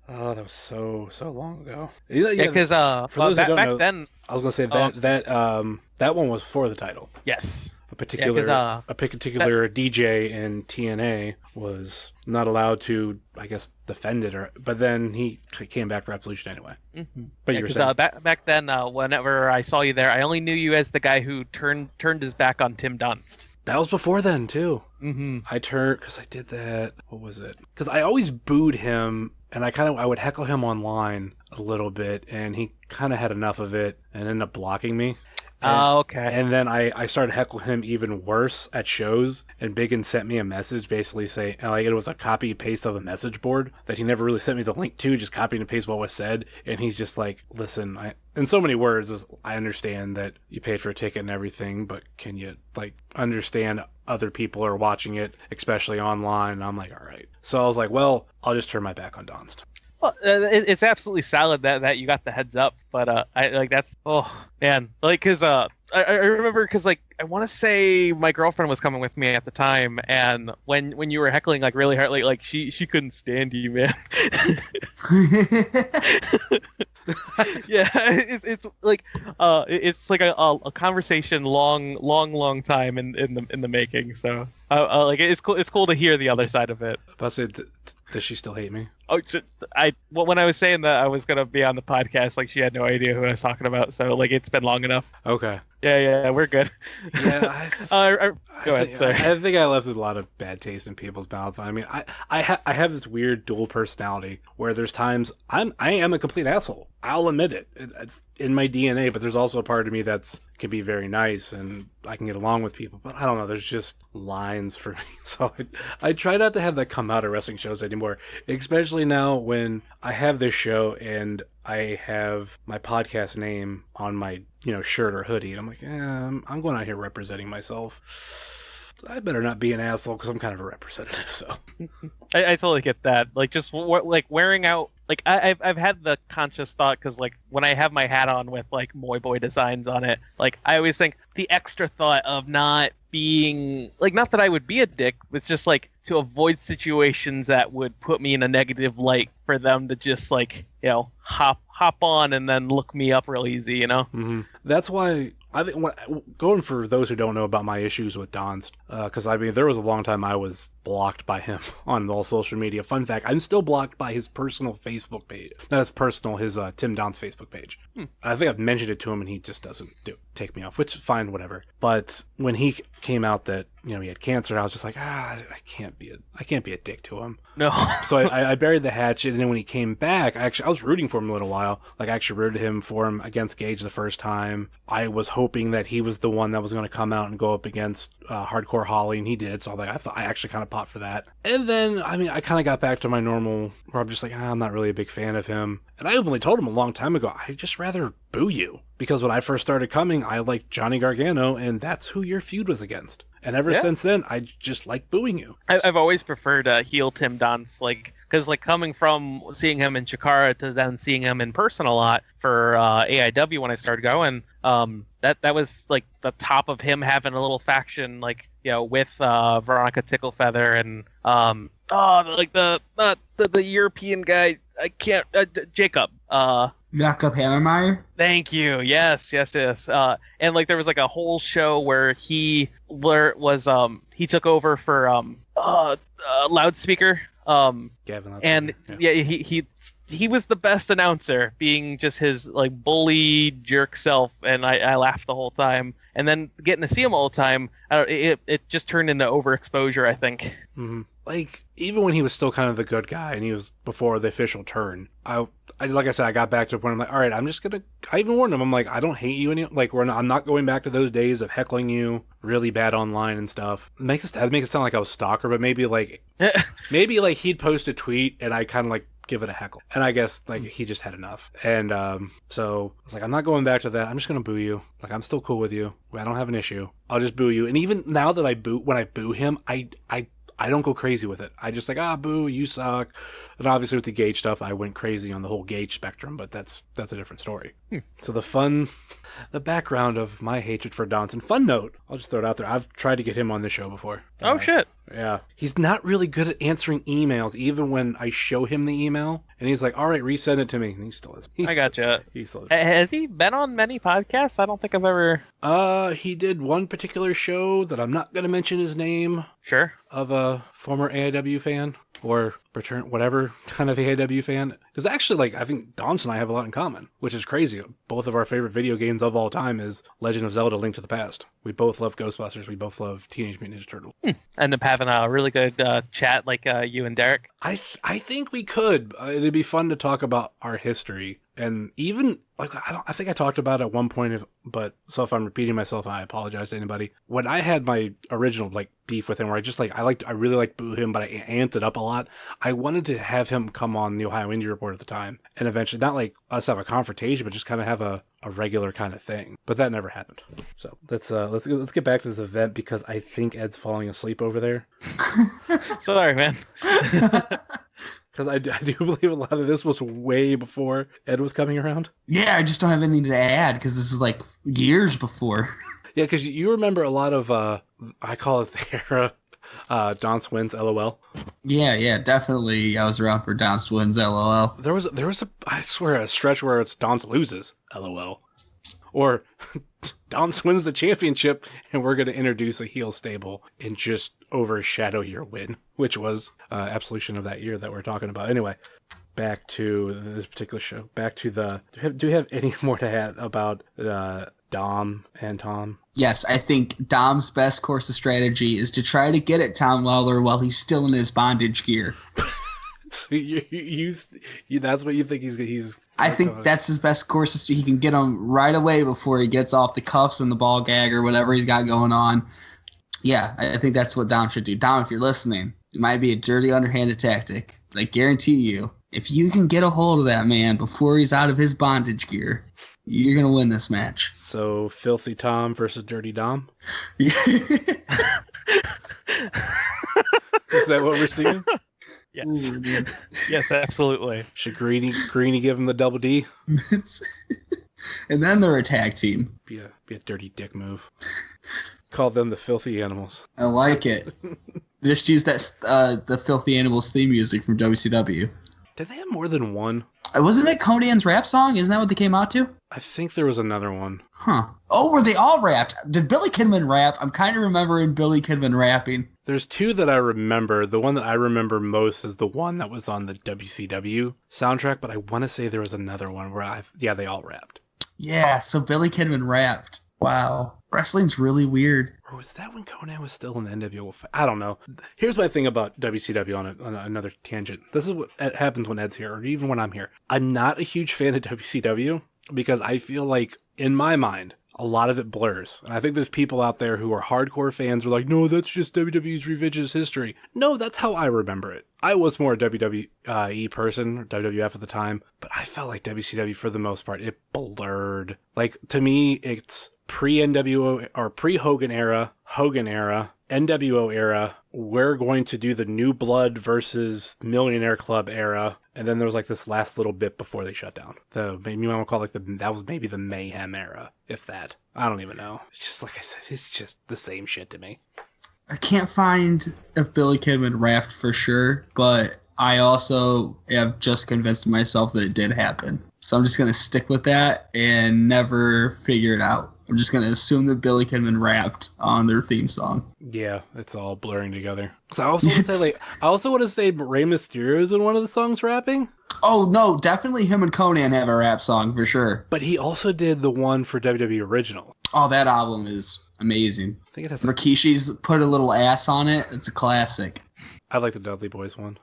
S3: Oh, that was so long ago. Yeah,
S5: because
S3: for those who don't
S5: back
S3: know,
S5: then,
S3: I was gonna say that one was for the title.
S5: Yes.
S3: A particular DJ in TNA was not allowed to, I guess, defend it, but then he came back for Absolution anyway. Mm-hmm. But you were saying,
S5: back then, whenever I saw you there, I only knew you as the guy who turned his back on Tim Dunst.
S3: That was before then too.
S5: Mm-hmm.
S3: I turned, because I did that. What was it? Because I always booed him, and I would heckle him online a little bit, and he kind of had enough of it and ended up blocking me.
S5: Okay.
S3: And then I started heckling him even worse at shows, and Biggins sent me a message basically saying, like, it was a copy paste of a message board that he never really sent me the link to, just copy and paste what was said, and he's just like, listen, in so many words, I understand that you paid for a ticket and everything, but can you, like, understand other people are watching it, especially online? And I'm like, all right. So I was like, well, I'll just turn my back on Donst.
S5: Well, it's absolutely solid that you got the heads up, but I like that's, oh man, like, because I remember, because like I want to say my girlfriend was coming with me at the time, and when you were heckling like really hard, like she couldn't stand you, man. Yeah, it's like a conversation long time in the making. So like it's cool to hear the other side of it.
S3: But does she still hate me?
S5: Oh, when I was saying that I was gonna be on the podcast, like, she had no idea who I was talking about. So like, it's been long enough.
S3: Okay.
S5: Yeah, we're good.
S3: Yeah.
S5: Go ahead. Sorry.
S3: I think I left with a lot of bad taste in people's mouth. I mean, I have this weird dual personality where there's times I am a complete asshole. I'll admit it. It's in my DNA. But there's also a part of me can be very nice and I can get along with people. But I don't know. There's just lines for me. So I try not to have that come out at wrestling shows anymore. Especially now when I have this show and I have my podcast name on my, shirt or hoodie. And I'm like, I'm going out here representing myself. I better not be an asshole because I'm kind of a representative. So
S5: I totally get that. Like, just like wearing out. Like, I've had the conscious thought, because like when I have my hat on with like Moy Boy designs on it, like I always think the extra thought of not being like, not that I would be a dick, it's just like to avoid situations that would put me in a negative light for them to just like, hop on and then look me up real easy,
S3: Mm-hmm. That's why I think, going for those who don't know about my issues with Donst, because I mean, there was a long time I was blocked by him on all social media. Fun fact, I'm still blocked by his personal Facebook page. Not his personal, his Tim Don's Facebook page. I think I've mentioned it to him and he just doesn't take me off, which is fine, whatever. But when he came out that, you know, he had cancer, I was just like, I can't be a dick to him.
S5: No.
S3: So I buried the hatchet, and then when he came back, I was rooting for him a little while. Like, I actually rooted for him against Gage the first time. I was hoping that he was the one that was going to come out and go up against Hardcore Holly, and he did. So I actually kind of popped for that. And then, I mean, I kind of got back to my normal, where I'm just like, I'm not really a big fan of him. And I openly told him a long time ago, I'd just rather boo you. Because when I first started coming, I liked Johnny Gargano, and that's who your feud was against. And ever since then, I just like booing you.
S5: I've always preferred heel Tim Donst, like, because like coming from seeing him in Chikara to then seeing him in person a lot for AIW when I started going, that was like the top of him having a little faction, like, you know, with Veronica Ticklefeather and like the European guy, I can't Jacob.
S4: Jakob Hammermeyer?
S5: Thank you. Yes. And like there was like a whole show where he took over for Loudspeaker.
S3: Gavin,
S5: and he was the best announcer, being just his like bully jerk self, and I laughed the whole time. And then getting to see him all the time, it just turned into overexposure, I think.
S3: Mm-hmm. Like, even when he was still kind of the good guy and he was before the official turn, I like I said, I got back to the point, I'm like, all right, I even warned him, I'm like, I don't hate you any, like, I'm not going back to those days of heckling you really bad online and stuff. It makes it sound like I was a stalker, but maybe like he'd post a tweet and I kind of like give it a heckle. And I guess like he just had enough. And so I was like, I'm not going back to that. I'm just going to boo you. Like, I'm still cool with you. I don't have an issue. I'll just boo you. And even now that when I boo him, I don't go crazy with it. I just like, boo, you suck. And obviously with the Gage stuff, I went crazy on the whole Gage spectrum, but that's a different story. So the background of my hatred for Donson. Fun note, I'll just throw it out there. I've tried to get him on this show before.
S5: Oh, shit.
S3: Yeah. He's not really good at answering emails, even when I show him the email. And he's like, all right, resend it to me. And he still isn't.
S5: I gotcha.
S3: He still isn't.
S5: Has he been on many podcasts? I don't think I've ever...
S3: He did one particular show that I'm not going to mention his name.
S5: Sure.
S3: Of a former AIW fan. Or return, whatever kind of AIW fan. Because actually, like, I think Donson and I have a lot in common, which is crazy. Both of our favorite video games of all time is Legend of Zelda: Link to the Past. We both love Ghostbusters. We both love Teenage Mutant Ninja Turtles.
S5: End up having a really good chat, like you and Derek.
S3: I think we could. It'd be fun to talk about our history. And even, like, I think I talked about it at one point, so if I'm repeating myself, I apologize to anybody. When I had my original, like, beef with him, where I really liked boo him, but I amped it up a lot, I wanted to have him come on the Ohio Indie Report at the time, and eventually, not like us have a confrontation, but just kind of have a regular kind of thing. But that never happened. So let's get back to this event, because I think Ed's falling asleep over there.
S5: Sorry, man.
S3: Because I do believe a lot of this was way before Ed was coming around.
S4: Yeah, I just don't have anything to add, because this is like years before.
S3: Yeah, because you remember a lot of, I call it the era, Donst wins, LOL.
S4: Yeah, definitely. I was around for Donst wins, LOL.
S3: There was I swear, a stretch where it's Donst loses, LOL. Or Donst wins the championship, and we're going to introduce a heel stable and just overshadow your win, which was Absolution of that year that we're talking about. Anyway, back to this particular show. Back to do you have any more to add about Dom and Tom?
S4: Yes, I think Dom's best course of strategy is to try to get at Tom Lawler while he's still in his bondage gear. That's what you think he's I think that's his best course. He can get him right away before he gets off the cuffs and the ball gag or whatever he's got going on. Yeah, I think that's what Dom should do. Dom, if you're listening, it might be a dirty, underhanded tactic, but I guarantee you, if you can get a hold of that man before he's out of his bondage gear, you're going to win this match.
S3: So, Filthy Tom versus Dirty Dom?
S4: Yeah.
S3: Is that what we're seeing?
S5: Yes.
S4: Ooh,
S5: Yes, absolutely.
S3: Should Greeny give him the double D?
S4: And then they're a tag team.
S3: Be a dirty dick move. Call them the Filthy Animals.
S4: I like it. Just use that the Filthy Animals theme music from WCW.
S3: Did they have more than one?
S4: Wasn't it Conan rap song? Isn't that what they came out to?
S3: I think there was another one.
S4: Huh. Oh, were they all rapped? Did Billy Kidman rap? I'm kind of remembering Billy Kidman rapping.
S3: There's two that I remember. The one that I remember most is the one that was on the WCW soundtrack, but I want to say there was another one where they all rapped.
S4: Yeah, so Billy Kidman rapped. Wow. Wrestling's really weird.
S3: Or was that when Conan was still in the NWO? I don't know. Here's my thing about WCW on another tangent. This is what happens when Ed's here, or even when I'm here. I'm not a huge fan of WCW because I feel like, in my mind, a lot of it blurs. And I think there's people out there who are hardcore fans who are like, no, that's just WWE's revisionist history. No, that's how I remember it. I was more a WWE person, or WWF at the time, but I felt like WCW, for the most part, it blurred. Like, to me, it's pre-NWO or pre-Hogan era, NWO era. We're going to do the New Blood versus Millionaire Club era. And then there was like this last little bit before they shut down. Maybe you want to call it that was maybe the Mayhem era, if that. I don't even know. It's just, like I said, it's just the same shit to me.
S4: I can't find if Billy Kidman rapped for sure, but I also have just convinced myself that it did happen. So I'm just going to stick with that and never figure it out. I'm just going to assume that Billy Kidman rapped on their theme song.
S3: Yeah, it's all blurring together. So I also want to say Rey Mysterio is in one of the songs rapping.
S4: Oh, no, definitely him and Conan have a rap song for sure.
S3: But he also did the one for WWE Original.
S4: Oh, that album is amazing.
S3: I think it has
S4: Rikishi's put a little ass on it. It's a classic.
S3: I like the Dudley Boys one.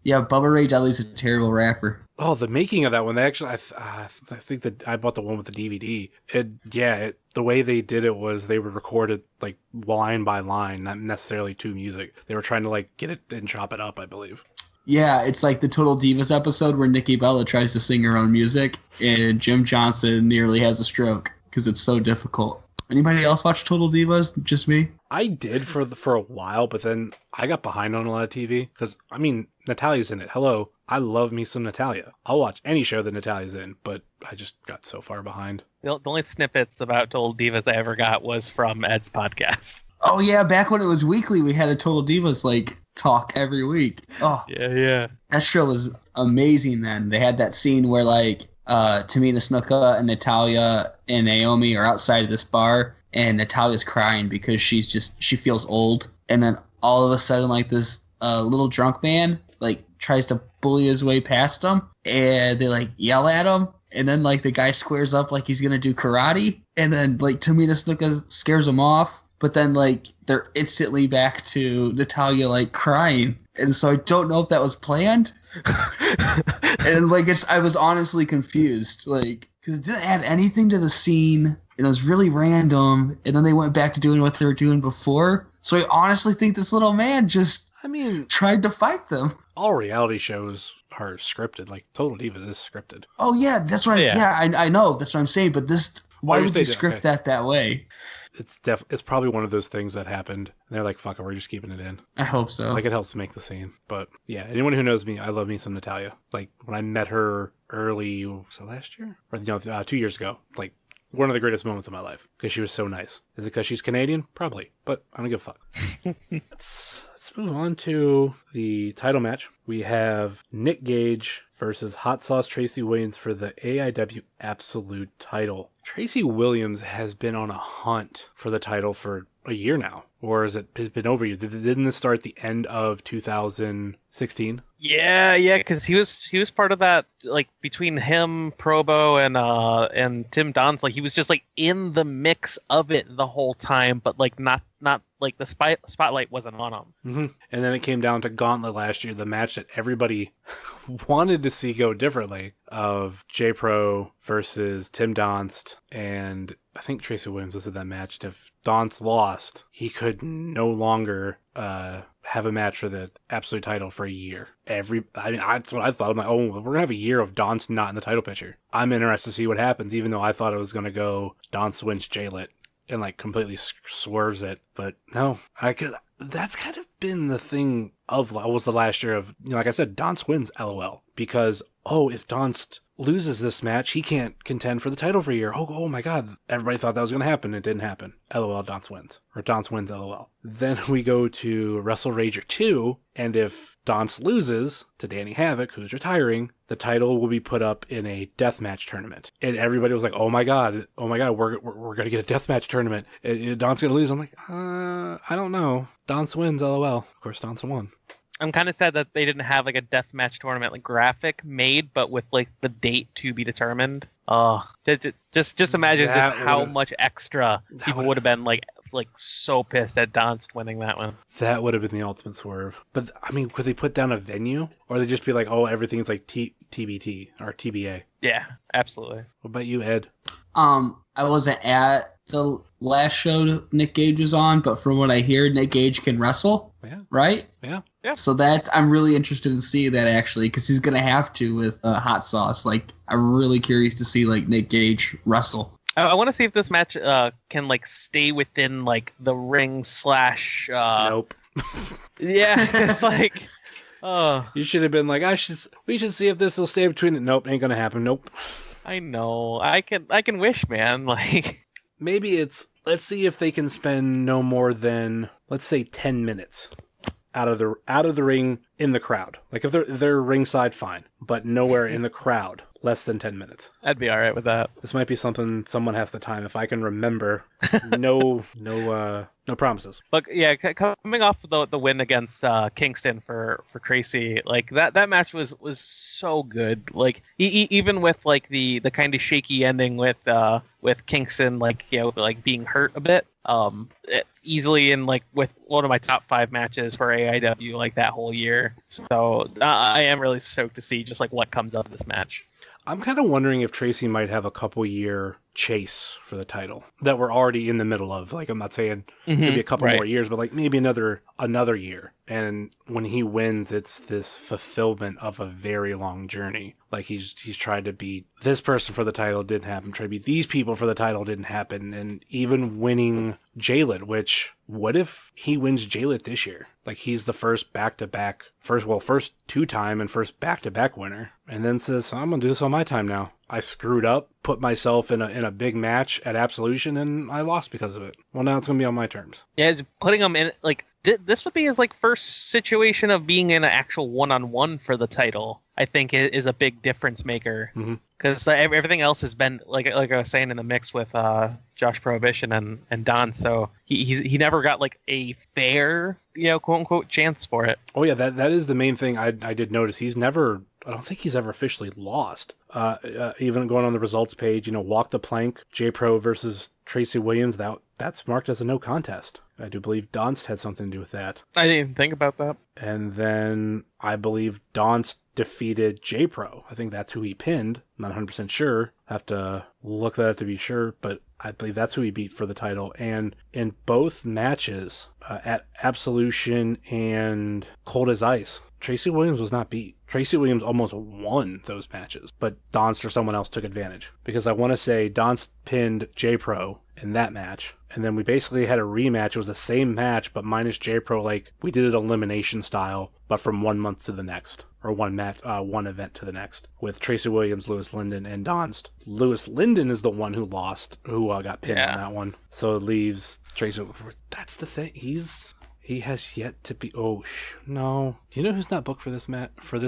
S4: Yeah, Bubba Ray Dudley's a terrible rapper.
S3: Oh, the making of that one, they actually, I think that I bought the one with the DVD. The way they did it was they would record it like line by line, not necessarily to music. They were trying to like get it and chop it up, I believe.
S4: Yeah, it's like the Total Divas episode where Nikki Bella tries to sing her own music and Jim Johnson nearly has a stroke because it's so difficult. Anybody else watch Total Divas? Just me?
S3: I did for a while, but then I got behind on a lot of TV because, I mean, Natalia's in it. Hello. I love me some Natalia. I'll watch any show that Natalia's in, but I just got so far behind.
S5: The only snippets about Total Divas I ever got was from Ed's podcast.
S4: Oh, yeah. Back when it was weekly, we had a Total Divas, talk every week. Oh,
S5: yeah.
S4: That show was amazing then. They had that scene where, Tamina Snuka and Natalia and Naomi are outside of this bar, and Natalia's crying because she feels old. And then all of a sudden, this little drunk man, tries to bully his way past them, and they, yell at him. And then, the guy squares up like he's going to do karate. And then, Tamina Snuka scares him off. But then, they're instantly back to Natalia, crying. And so I don't know if that was planned. And, I was honestly confused. Because it didn't add anything to the scene. And it was really random. And then they went back to doing what they were doing before. So I honestly think this little man just tried to fight them.
S3: All reality shows are scripted. Total Divas is scripted.
S4: Oh, yeah. That's right. I know. That's what I'm saying. But why would you script that way?
S3: It's probably one of those things that happened. And they're like, fuck it, we're just keeping it in.
S4: I hope so.
S3: It helps make the scene. But yeah, anyone who knows me, I love me some Natalia. When I met her early, was it last year? Or 2 years ago. One of the greatest moments of my life. Because she was so nice. Is it because she's Canadian? Probably. But I don't give a fuck. Let's move on to the title match. We have Nick Gage versus Hot Sauce Tracy Williams for the AIW Absolute title. Tracy Williams has been on a hunt for the title for a year now. Or has it been over a year? Didn't this start at the end of 2016?
S5: Yeah, because he was part of that, between him, Probo, and Tim Donst, he was just in the mix of it the whole time, but not the spotlight wasn't on him.
S3: Mm-hmm. And then it came down to Gauntlet last year, the match that everybody wanted to see go differently, of J-Pro versus Tim Donst, and I think Tracy Williams was in that match. If Donst lost, he could no longer have a match for the Absolute title for a year. That's what I thought. I'm we're going to have a year of Donst not in the title picture. I'm interested to see what happens, even though I thought it was going to go Donst wins JLIT and completely swerves it. But no, that's kind of been the thing of, was the last year of, like I said, Donst wins LOL, because oh, if Donst loses this match, he can't contend for the title for a year. Oh my God. Everybody thought that was going to happen. It didn't happen. LOL, Donst wins. Or Donst wins, LOL. Then we go to Wrestle Rager 2, and if Donst loses to Danny Havoc, who's retiring, the title will be put up in a deathmatch tournament. And everybody was like, oh my God, we're going to get a deathmatch tournament. Donst's going to lose. I'm like, I don't know. Donst wins, LOL. Of course, Donst won.
S5: I'm kind of sad that they didn't have like a deathmatch tournament like graphic made, but with like the date to be determined. Just imagine just how much extra people would have been like so pissed at Donst winning that one.
S3: That would have been the ultimate swerve. But I mean, could they put down a venue, or they just be like, oh, everything's like TBT or TBA? Yeah,
S5: absolutely.
S3: What about you, Ed?
S4: I wasn't at the last show Nick Gage was on, but from what I hear, Nick Gage can wrestle.
S3: Yeah.
S4: Right?
S3: Yeah.
S4: So that I'm really interested in seeing that actually, because he's gonna have to with hot sauce. Like, I'm really curious to see like Nick Gage wrestle.
S5: I want to see if this match can like stay within like the ring /
S3: Nope.
S5: Yeah, it's like.
S3: You should have been like, we should see if this will stay between it. Nope, ain't gonna happen. Nope.
S5: I know. I can wish, man. Like,
S3: maybe let's see if they can spend no more than, let's say, 10 minutes out of the ring in the crowd. Like if they're ringside, fine, but nowhere in the crowd. Less than 10 minutes.
S5: I'd be all right with that.
S3: This might be something someone has to time if I can remember. No promises.
S5: But yeah, coming off the win against Kingston for Tracy, like that match was so good. Like even with like the kind of shaky ending with Kingston, like, you know, like being hurt a bit, easily in like with one of my top 5 matches for AIW like that whole year. So I am really stoked to see just like what comes out of this match.
S3: I'm kind of wondering if Tracy might have a couple year chase for the title that we're already in the middle of. Like, I'm not saying maybe a couple more years, but like maybe another year. And when he wins, it's this fulfillment of a very long journey. Like he's tried to beat this person for the title, didn't happen. Tried to beat these people for the title, didn't happen. And even winning JLIT, which what if he wins JLIT this year? Like he's the first back-to-back, first 2-time and first back-to-back winner. And then says, I'm going to do this on my time now. I screwed up, put myself in a big match at Absolution, and I lost because of it. Well, now it's going to be on my terms.
S5: Yeah, putting him in, like, this would be his, like, first situation of being in an actual one-on-one for the title, I think is a big difference maker. Because everything else has been, like I was saying, in the mix with Josh Prohibition and Don, so he never got, like, a fair, you know, quote-unquote chance for it.
S3: Oh, yeah, that is the main thing I did notice. I don't think he's ever officially lost. Even going on the results page, you know, walk the plank, J-Pro versus Tracy Williams, that's marked as a no contest. I do believe Donst had something to do with that.
S5: I didn't even think about that.
S3: And then I believe Donst defeated J-Pro. I think that's who he pinned. I'm not 100% sure. I have to look that up to be sure, but I believe that's who he beat for the title. And in both matches, at Absolution and Cold as Ice, Tracy Williams was not beat. Tracy Williams almost won those matches, but Donst or someone else took advantage. Because I want to say Donst pinned J-Pro in that match, and then we basically had a rematch. It was the same match, but minus J-Pro. Like, we did it elimination style, but from 1 month to the next, or one event to the next, with Tracy Williams, Lewis Linden, and Donst. Lewis Linden is the one who lost, who got pinned on that one. So it leaves Tracy. That's the thing. He has yet to be. Oh no! Do you know who's not booked for this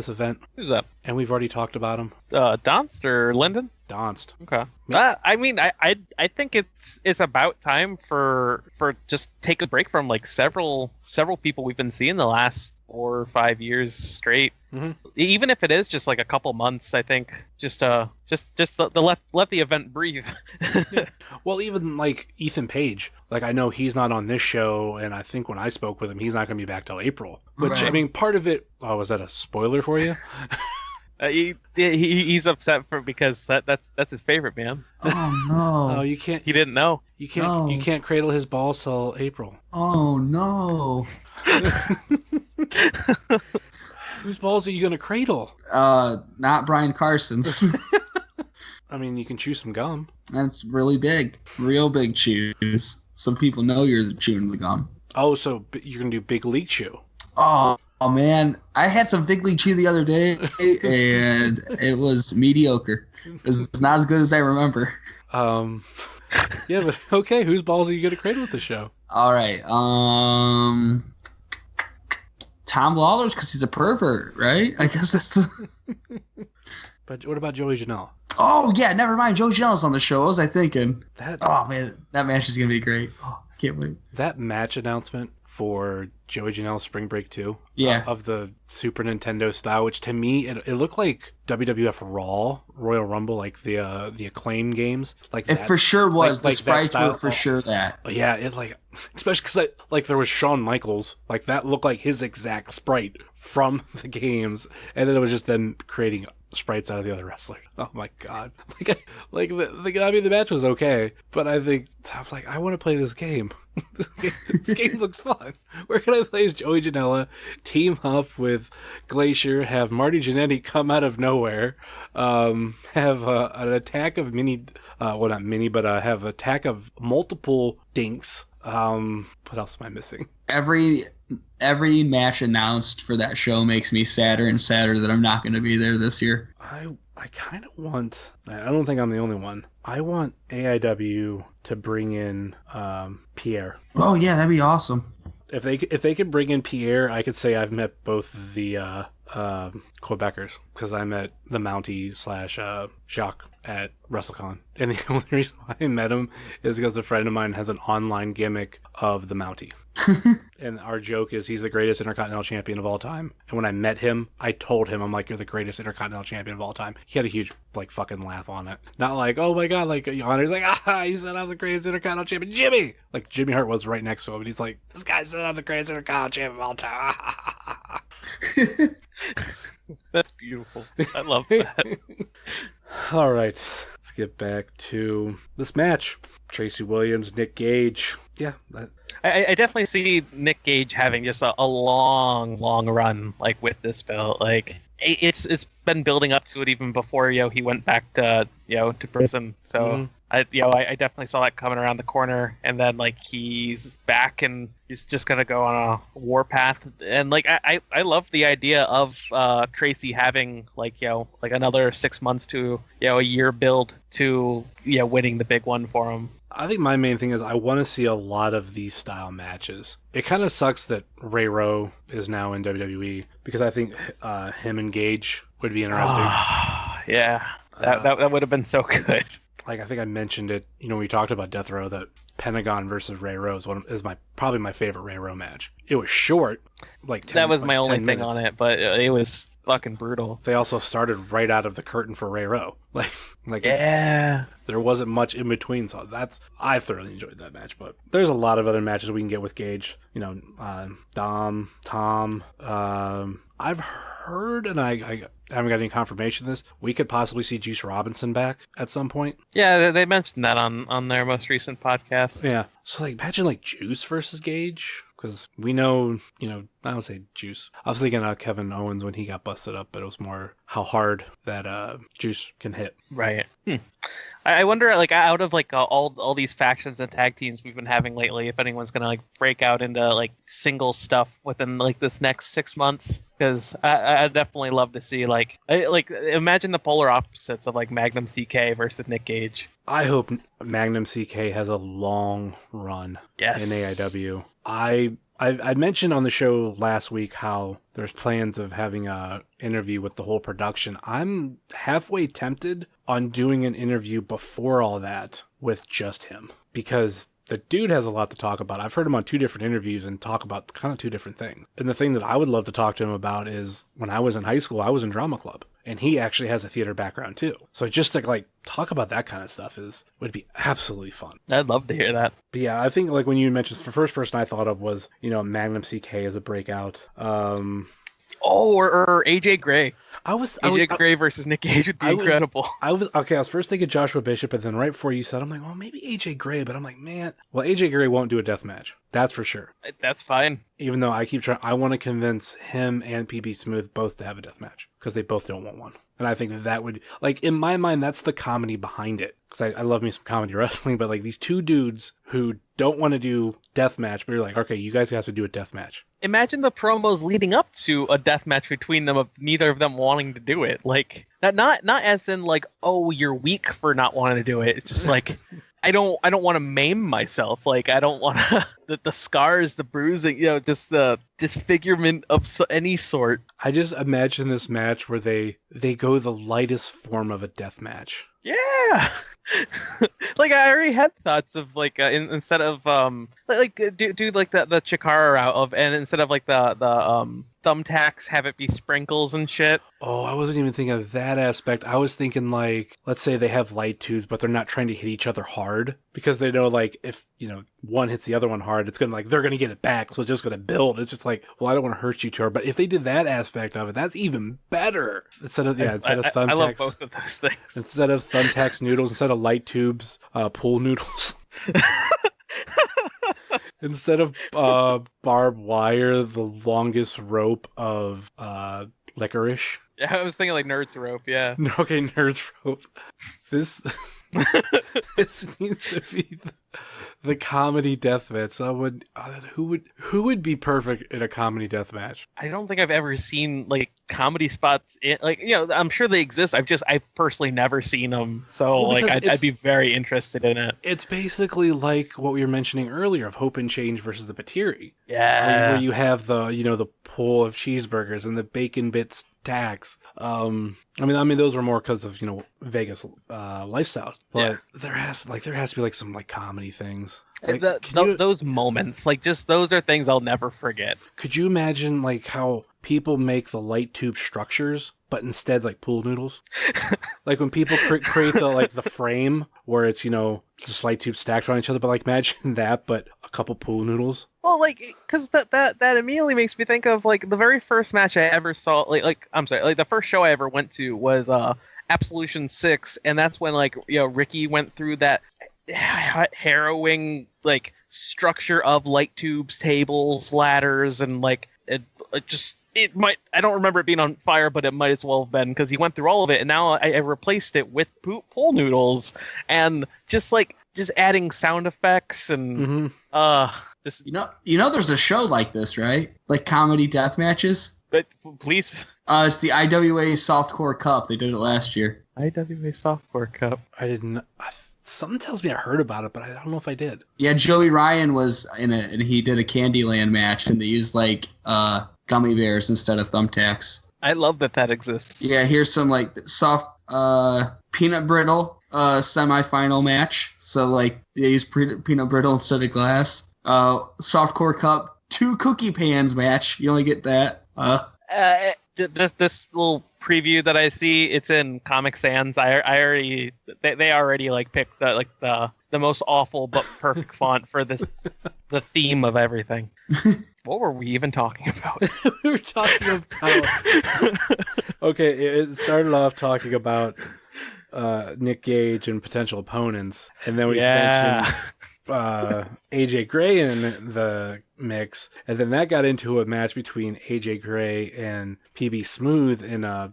S3: event?
S5: Who's that?
S3: And we've already talked about him.
S5: Donst or Linden?
S3: Donst.
S5: Okay. I mean, I think it's about time for just take a break from like several people we've been seeing the last 4 or 5 years straight. Even if it is just like a couple months, I think just let the event breathe.
S3: Yeah. Well, even like Ethan Page, like I know he's not on this show, and I think when I spoke with him, he's not going to be back till April. Which I mean, part of it. Oh, was that a spoiler for you?
S5: He's upset because that's his favorite, man.
S4: Oh no!
S3: Oh, you can't.
S5: He didn't know.
S3: You can't. No. You can't cradle his balls till April.
S4: Oh no!
S3: Whose balls are you gonna cradle?
S4: Not Brian Carson's.
S3: I mean, you can chew some gum.
S4: That's really big, real big chews. Some people know you're chewing the gum.
S3: Oh, so you're gonna do big league chew?
S4: Oh man, I had some Big League Chew the other day, and it was mediocre. It was not as good as I remember.
S3: Yeah, but okay, whose balls are you going to cradle with the show?
S4: All right. Tom Lawler's because he's a pervert, right? I guess that's the...
S3: But what about Joey Janela?
S4: Oh, yeah, never mind. Joe Janela's on the show. What was I thinking?
S3: That
S4: Oh, man, that match is going to be great. Oh, I can't wait.
S3: that match announcement for Joey Janela's Spring Break 2
S4: Yeah.
S3: of the Super Nintendo style, which to me, it looked like WWF Raw, Royal Rumble, like the Acclaim games. Like
S4: It
S3: that-
S4: for sure was.
S3: like
S4: The
S3: that
S4: sprites
S3: style.
S4: were for sure that.
S3: Yeah, it like, especially because there was Shawn Michaels, like that looked like his exact sprite from the games, and then it was just them creating sprites out of the other wrestlers. Oh my god! The match was okay, but I think I was like, I want to play this game. This game looks fun. Where can I play as Joey Janela, team up with Glacier, have Marty Jannetty come out of nowhere, have an attack of have attack of multiple dinks. What else am I missing?
S4: Every match announced for that show makes me sadder and sadder that I'm not going to be there this year.
S3: I kind of want, I don't think I'm the only one. I want AIW to bring in Pierre.
S4: Oh yeah, that'd be awesome.
S3: If they could bring in Pierre, I could say I've met both the Quebecers, because I met the Mountie / Jacques at WrestleCon, and the only reason why I met him is because a friend of mine has an online gimmick of the Mountie. And our joke is he's the greatest Intercontinental Champion of all time. And when I met him, I told him, I'm like, you're the greatest Intercontinental Champion of all time. He had a huge, like, fucking laugh on it. Not like, oh my god, like, He's like, he said I was the greatest Intercontinental Champion. Jimmy! Like, Jimmy Hart was right next to him, and he's like, this guy said I'm the greatest Intercontinental Champion of all time.
S5: That's beautiful. I love that.
S3: All right, let's get back to this match. Tracy Williams, Nick Gage. Yeah,
S5: I definitely see Nick Gage having just a long run like with this belt. Like it's been building up to it even before he went back to to prison. So I definitely saw that coming around the corner, and then like he's back and he's just gonna go on a warpath. And like I love the idea of Tracy having like another 6 months to a year build to winning the big one for him.
S3: I think my main thing is I want to see a lot of these style matches. It kind of sucks that Ray Rowe is now in WWE, because I think him and Gage would be interesting.
S5: Yeah, that would have been so good.
S3: Like I think I mentioned it, we talked about Death Row, that Pentagon versus Ray Rowe is probably my favorite Ray Rowe match. It was short, like 10,
S5: that was my only
S3: 10
S5: thing
S3: minutes.
S5: on it, but it was fucking brutal.
S3: They also started right out of the curtain for Ray Rowe. Like
S5: Yeah.
S3: there wasn't much in between, so I thoroughly enjoyed that match. But there's a lot of other matches we can get with Gage. Dom, Tom. I've heard, and I haven't got any confirmation of this, we could possibly see Juice Robinson back at some point.
S5: Yeah, they mentioned that on their most recent podcast.
S3: Yeah. So imagine Juice versus Gage. Because we know, I don't say Juice. I was thinking Kevin Owens when he got busted up, but it was more how hard that Juice can hit.
S5: Right. I wonder, out of all these factions and tag teams we've been having lately, if anyone's gonna break out into single stuff within this next 6 months. Because I definitely love to see imagine the polar opposites of Magnum CK versus Nick Gage.
S3: I hope Magnum CK has a long run in AIW. I mentioned on the show last week how there's plans of having a interview with the whole production. I'm halfway tempted on doing an interview before all that with just him, because the dude has a lot to talk about. I've heard him on 2 different interviews and talk about kind of 2 different things. And the thing that I would love to talk to him about is when I was in high school, I was in drama club, and he actually has a theater background too. So just to talk about that kind of stuff would be absolutely fun.
S5: I'd love to hear that.
S3: But yeah, I think when you mentioned, the first person I thought of was, Magnum CK as a breakout.
S5: Or AJ Gray.
S3: AJ
S5: Gray versus Nick Gage would be incredible.
S3: I was first thinking Joshua Bishop, and then right before you said, I'm like, well, maybe AJ Gray, but I'm like, man, well, AJ Gray won't do a death match. That's for sure.
S5: That's fine.
S3: Even though I keep trying, I want to convince him and PB Smooth both to have a death match, because they both don't want one. And I think that would, like, in my mind, that's the comedy behind it. Because I love me some comedy wrestling, but like these two dudes who don't want to do deathmatch, but you're like, okay, you guys have to do a deathmatch.
S5: Imagine the promos leading up to a deathmatch between them of neither of them wanting to do it. Like, not as in like, oh, you're weak for not wanting to do it. It's just like, I don't want to maim myself. Like, I don't want to the scars, the bruising, just the disfigurement of any sort.
S3: I just imagine this match where they go the lightest form of a death match.
S5: Yeah. Like, I already had thoughts of like instead of do like the Chikara route of, and instead of like the thumbtacks, have it be sprinkles and shit.
S3: Oh, I wasn't even thinking of that aspect. I was thinking like, let's say they have light tubes, but they're not trying to hit each other hard because they know like if one hits the other one hard, it's gonna they're gonna get it back, so it's just gonna build. It's just like, well, I don't want to hurt you too hard, but if they did that aspect of it, that's even better. Instead of thumbtacks,
S5: I love both of those things.
S3: Instead of thumbtacks, noodles. Instead of light tubes, pool noodles. Instead of barbed wire, the longest rope of licorice.
S5: Yeah, I was thinking like Nerds Rope, yeah.
S3: Okay, Nerds Rope. This needs to be the comedy deathmatch. Who would be perfect in a comedy deathmatch?
S5: I don't think I've ever seen like comedy spots I'm sure they exist. I've personally never seen them. So I'd be very interested in it.
S3: It's basically like what we were mentioning earlier of Hope and Change versus the Patiri.
S5: Yeah.
S3: Where you have the pool of cheeseburgers and the bacon bits tax. I mean those were more because of Vegas lifestyle, but there has to be like some like comedy things. Like,
S5: those moments, like just those are things I'll never forget.
S3: Could you imagine like how people make the light tube structures, but instead like pool noodles? Like when people create the frame where it's just light tubes stacked on each other, but like imagine that, but a couple pool noodles.
S5: Well, like, because that immediately makes me think of like the very first match I ever saw. The first show I ever went to was Absolution 6, and that's when Ricky went through that harrowing like structure of light tubes, tables, ladders, and like I don't remember it being on fire, but it might as well have been because he went through all of it, and now I replaced it with pool noodles and just adding sound effects and just
S4: there's a show like this, right? Like comedy death matches.
S5: But please,
S4: it's the IWA Softcore Cup. They did it last year.
S5: IWA Softcore Cup.
S3: I didn't. Something tells me I heard about it, but I don't know if I did. Yeah,
S4: Joey Ryan was in it, and he did a Candyland match, and they used like gummy bears instead of thumbtacks.
S5: I love that exists.
S4: Yeah, here's some like soft peanut brittle semifinal match. So like they use peanut brittle instead of glass. Softcore Cup 2 cookie pans match. You only get that.
S5: This little preview that I see, it's in Comic Sans. They already like picked the most awful but perfect font for the theme of everything. What were we even talking about?
S3: We were talking about okay, it started off talking about Nick Gage and potential opponents, and then we mentioned AJ Gray in the mix, and then that got into a match between AJ Gray and PB Smooth in a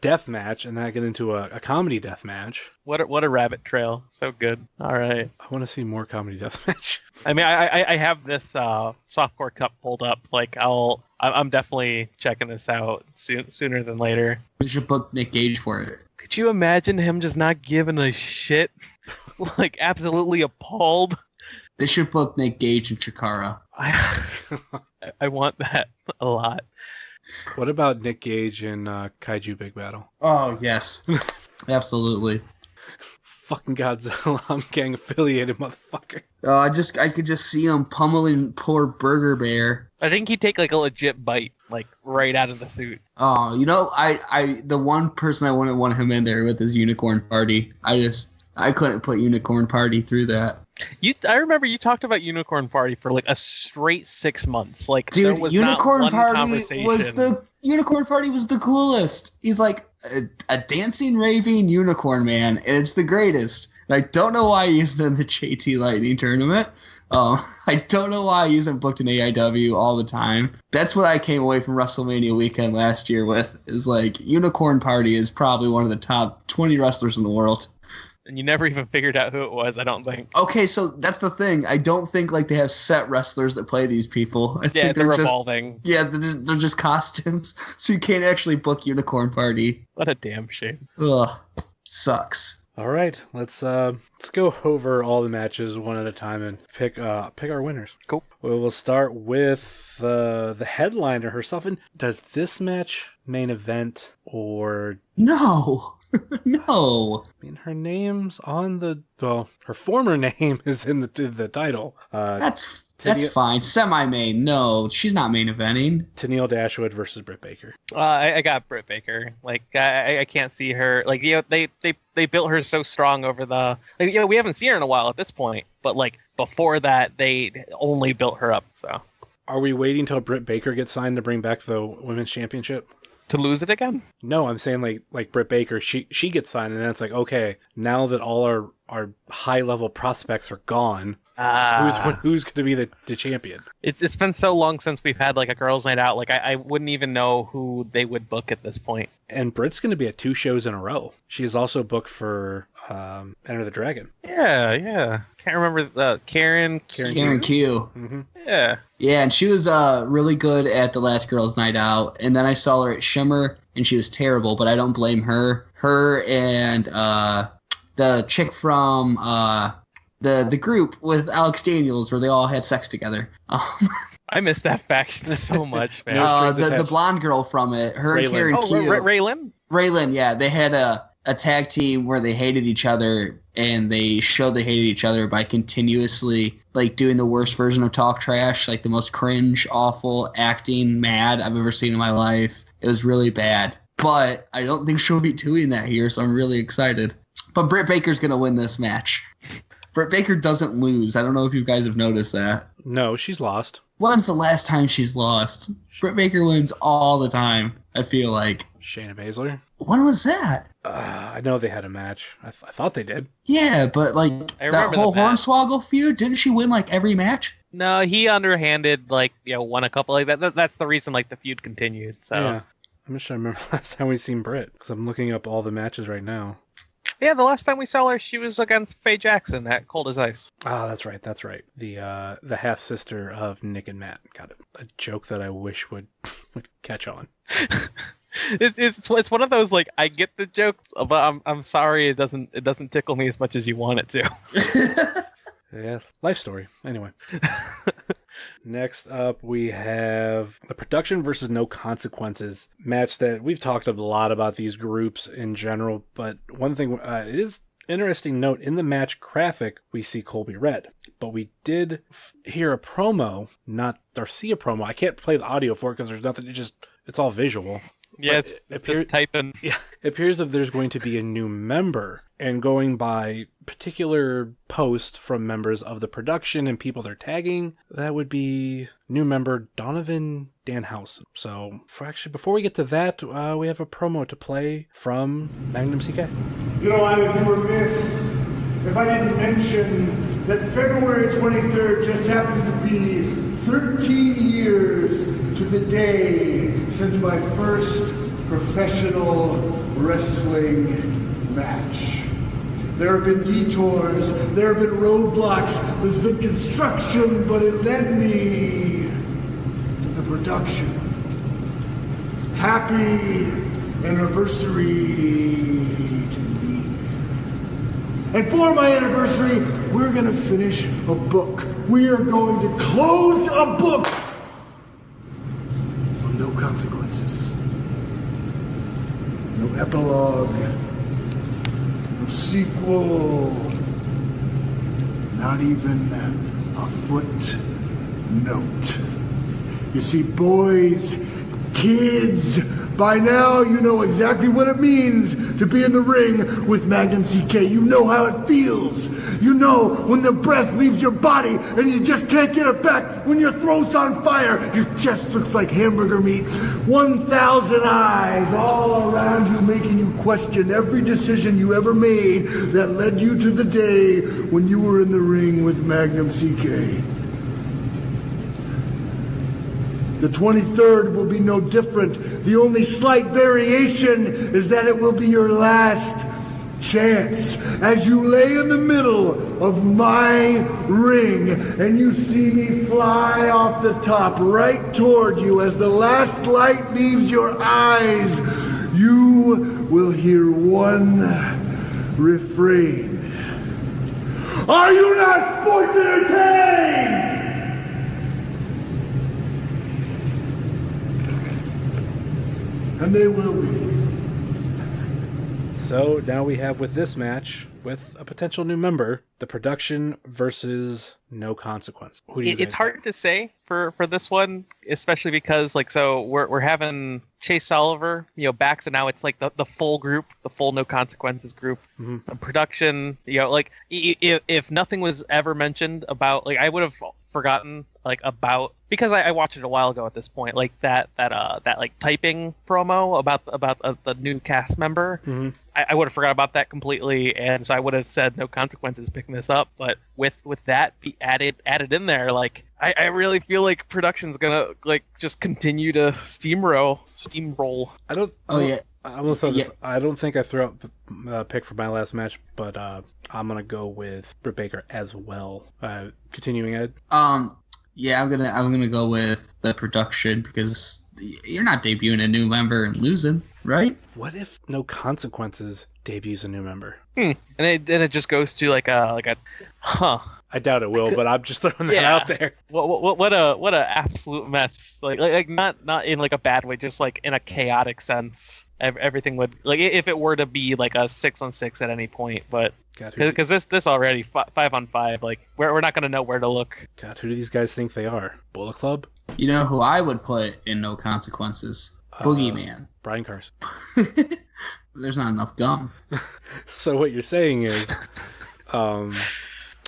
S3: death match, and that got into a comedy death match.
S5: What a rabbit trail! So good. All right,
S3: I want to see more comedy death match.
S5: I mean, I have this Softcore Cup pulled up. Like I'm definitely checking this out sooner than later.
S4: We should book Nick Gage for it.
S5: Could you imagine him just not giving a shit? Like absolutely appalled.
S4: They should book Nick Gage and Chikara.
S5: I want that a lot.
S3: What about Nick Gage in Kaiju Big Battle?
S4: Oh yes, absolutely.
S3: Fucking Godzilla, I'm gang affiliated, motherfucker.
S4: I could just see him pummeling poor Burger Bear.
S5: I think he'd take like a legit bite, like right out of the suit.
S4: Oh, the one person I wouldn't want him in there with is Unicorn Party. I couldn't put Unicorn Party through that.
S5: I remember you talked about Unicorn Party for like a straight 6 months. Like,
S4: dude,
S5: there was
S4: Unicorn
S5: not one
S4: Party was the coolest. He's like a dancing, raving unicorn man, and it's the greatest. And I don't know why he's in the JT Lightning tournament, I don't know why he isn't booked in AIW all the time. That's what I came away from WrestleMania weekend last year with, is like, Unicorn Party is probably one of the top 20 wrestlers in the world.
S5: And you never even figured out who it was, I don't think.
S4: Okay, so that's the thing. I don't think like they have set wrestlers that play these people. I think
S5: they're revolving.
S4: They're just costumes, so you can't actually book Unicorn Party.
S5: What a damn shame.
S4: Ugh, sucks.
S3: All right, let's go over all the matches one at a time and pick our winners.
S5: Cool.
S3: We'll start with the headliner herself. And does this match main event or
S4: no? No.
S3: I mean, her name's on her former name is in the title.
S4: That's fine. Semi-main. No, she's not main eventing.
S3: Tenille Dashwood versus Britt Baker.
S5: I got Britt Baker. Like, I can't see her. Like, they built her so strong over the. Like, we haven't seen her in a while at this point. But like before that, they only built her up. So.
S3: Are we waiting till Britt Baker gets signed to bring back the women's championship?
S5: To lose it again?
S3: No, I'm saying like Britt Baker, she gets signed, and then it's like, okay, now that all our high level prospects are gone, who's going to be the champion?
S5: It's been so long since we've had like a girls' night out. Like I wouldn't even know who they would book at this point.
S3: And Britt's going to be at 2 shows in a row. She is also booked for Enter the Dragon.
S5: Yeah. Can't remember Karen
S4: Q.
S3: Mm-hmm.
S5: Yeah,
S4: and she was really good at the last girls' night out. And then I saw her at Shimmer, and she was terrible. But I don't blame her. Her and the chick from the group with Alex Daniels, where they all had sex together.
S5: I missed that faction so much, man.
S4: The blonde girl from it, her and Karen Q.
S5: Raylan?
S4: Raylan, yeah. They had a tag team where they hated each other, and they showed they hated each other by continuously like doing the worst version of talk trash, like the most cringe, awful acting mad I've ever seen in my life. It was really bad. But I don't think she'll be doing that here, so I'm really excited. But Britt Baker's going to win this match. Britt Baker doesn't lose. I don't know if you guys have noticed that.
S3: No, she's lost.
S4: When's the last time she's lost? Britt Baker wins all the time, I feel like.
S3: Shayna Baszler?
S4: When was that?
S3: I know they had a match. I thought they did.
S4: Yeah, but like that whole Hornswoggle feud, didn't she win like every match?
S5: No, he underhanded won a couple like that. That's the reason like the feud continues. So
S3: yeah, I'm just trying to remember the last time we seen Britt, because I'm looking up all the matches right now.
S5: Yeah, the last time we saw her, she was against Faye Jackson at Cold as Ice.
S3: Ah, that's right. The half sister of Nick and Matt. Got it. A joke that I wish would catch on.
S5: It's one of those, like, I get the joke, but I'm sorry it doesn't tickle me as much as you want it to.
S3: Yeah, life story. Anyway. Next up, we have the Production versus No Consequences match that we've talked a lot about these groups in general, but one thing it is interesting note, in the match graphic, we see Colby Red, but we did hear a promo, or see a promo. I can't play the audio for it because there's nothing, it's all visual.
S5: Yeah, it's just typing.
S3: Yeah, it appears that there's going to be a new member, and going by particular posts from members of the production and people they're tagging, that would be new member Donovan Danhausen. So, before we get to that, we have a promo to play from Magnum CK.
S6: I would be remiss if I didn't mention that February 23rd just happens to be 13 years to the day since my first professional wrestling match. There have been detours, there have been roadblocks, there's been construction, but it led me to the production. Happy anniversary to me. And for my anniversary, we're gonna finish a book. We are going to close a book of no consequences. No epilogue. No sequel. Not even a footnote. You see, boys, kids, By now, you know exactly what it means to be in the ring with Magnum CK. You know how it feels. You know when the breath leaves your body and you just can't get it back. When your throat's on fire, your chest looks like hamburger meat. 1,000 eyes all around you, making you question every decision you ever made that led you to the day when you were in the ring with Magnum CK. The 23rd will be no different. The only slight variation is that it will be your last chance as you lay in the middle of my ring and you see me fly off the top right toward you. As the last light leaves your eyes, you will hear one refrain. Are you not sports entertained? And they will be.
S3: So now we have with this match, with a potential new member, the Production versus No Consequence. Who do you
S5: It's
S3: guys
S5: hard to say for this one, especially because we're having Chase Oliver, back, so now it's like the full group, the full No Consequences group.
S3: Mm-hmm.
S5: Production, if nothing was ever mentioned about, I would have forgotten about, because I watched it a while ago at this point, that typing promo about the new cast member.
S3: Mm-hmm.
S5: I would have forgot about that completely, and so I would have said No Consequences picking this up. But with that be added in there, I really feel like Production's gonna just continue to steamroll.
S3: I don't.
S4: Oh, yeah.
S3: I'm gonna throw this. I don't think I threw out the pick for my last match, but I'm gonna go with Britt Baker as well. Continuing, Ed.
S4: Yeah, I'm gonna go with the Production because you're not debuting a new member and losing, right?
S3: What if No Consequences debuts a new member?
S5: And it just goes to
S3: I doubt it will, but I'm just throwing that out there.
S5: What a absolute mess. Not in a bad way, just in a chaotic sense. Everything would if it were to be a 6-on-6 at any point, but because this already 5-on-5, we're not gonna know where to look.
S3: God, who do these guys think they are? Bullet Club?
S4: You know who I would put in No Consequences? Boogeyman.
S3: Brian Carson.
S4: There's not enough gum.
S3: So what you're saying is,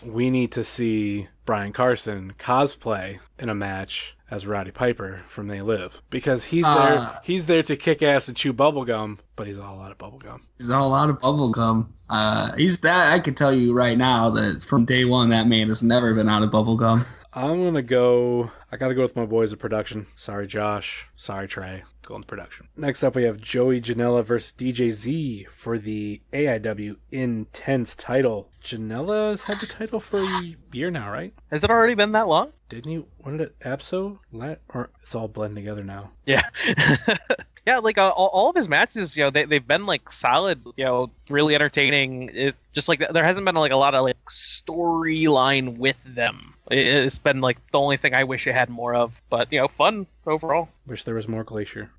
S3: we need to see Brian Carson cosplay in a match as Roddy Piper from They Live, because he's there to kick ass and chew bubblegum, but he's all out of bubblegum.
S4: He's all out of bubblegum. I can tell you right now that from day one that man has never been out of bubblegum.
S3: I gotta go with my boys at Production. Sorry, Josh. Sorry, Trey. Going to Production. Next up, we have Joey Janela versus DJ Z for the AIW Intense title. Janela's had the title for a year now, right?
S5: Has it already been that long?
S3: Didn't you? When did it? Abso? Or it's all blending together now.
S5: Yeah. Yeah, all of his matches, they've been solid, really entertaining. It just there hasn't been a lot of storyline with them. It's been the only thing I wish it had more of, but fun overall.
S3: Wish there was more Glacier.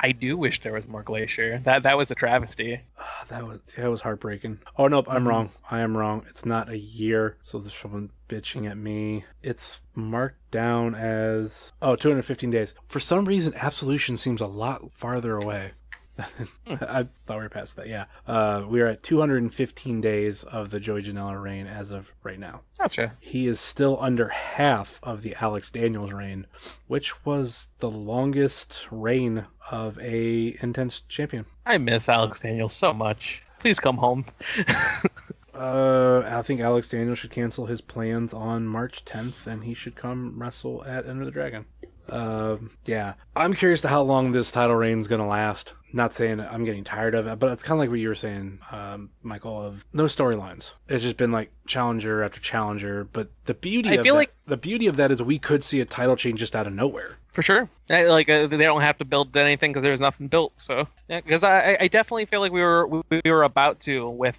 S5: I do wish there was more Glacier. That was a travesty.
S3: That was heartbreaking. Oh no, I'm wrong. I am wrong. It's not a year. So there's someone bitching at me. It's marked down as 215 days. For some reason, Absolution seems a lot farther away. I thought we were past that. Yeah, we are at 215 days of the Joey Janela reign as of right now.
S5: Gotcha.
S3: He is still under half of the Alex Daniels reign, which was the longest reign of a Intense champion.
S5: I miss Alex Daniels so much. Please come home.
S3: I think Alex Daniels should cancel his plans on March 10th, and he should come wrestle at Enter the Dragon. Yeah, I'm curious to how long this title reign is going to last. Not saying I'm getting tired of it, but it's kind of like what you were saying, Michael, of no storylines. It's just been challenger after challenger, but the beauty of that is we could see a title change just out of nowhere.
S5: For sure. They don't have to build anything because there's nothing built. So yeah, because I definitely feel like we were about to with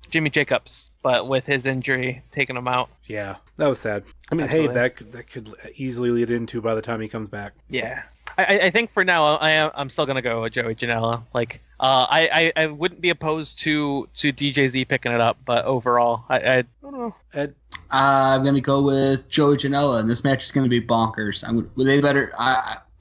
S5: Jimmy Jacobs, but with his injury taking him out.
S3: Yeah, that was sad. I mean,
S5: Absolutely.
S3: Hey, that could easily lead into by the time he comes back.
S5: Yeah. I think for now I'm still gonna go with Joey Janela. I wouldn't be opposed to DJZ picking it up, but overall I don't know.
S3: Ed?
S4: I'm gonna go with Joey Janela, and this match is gonna be bonkers.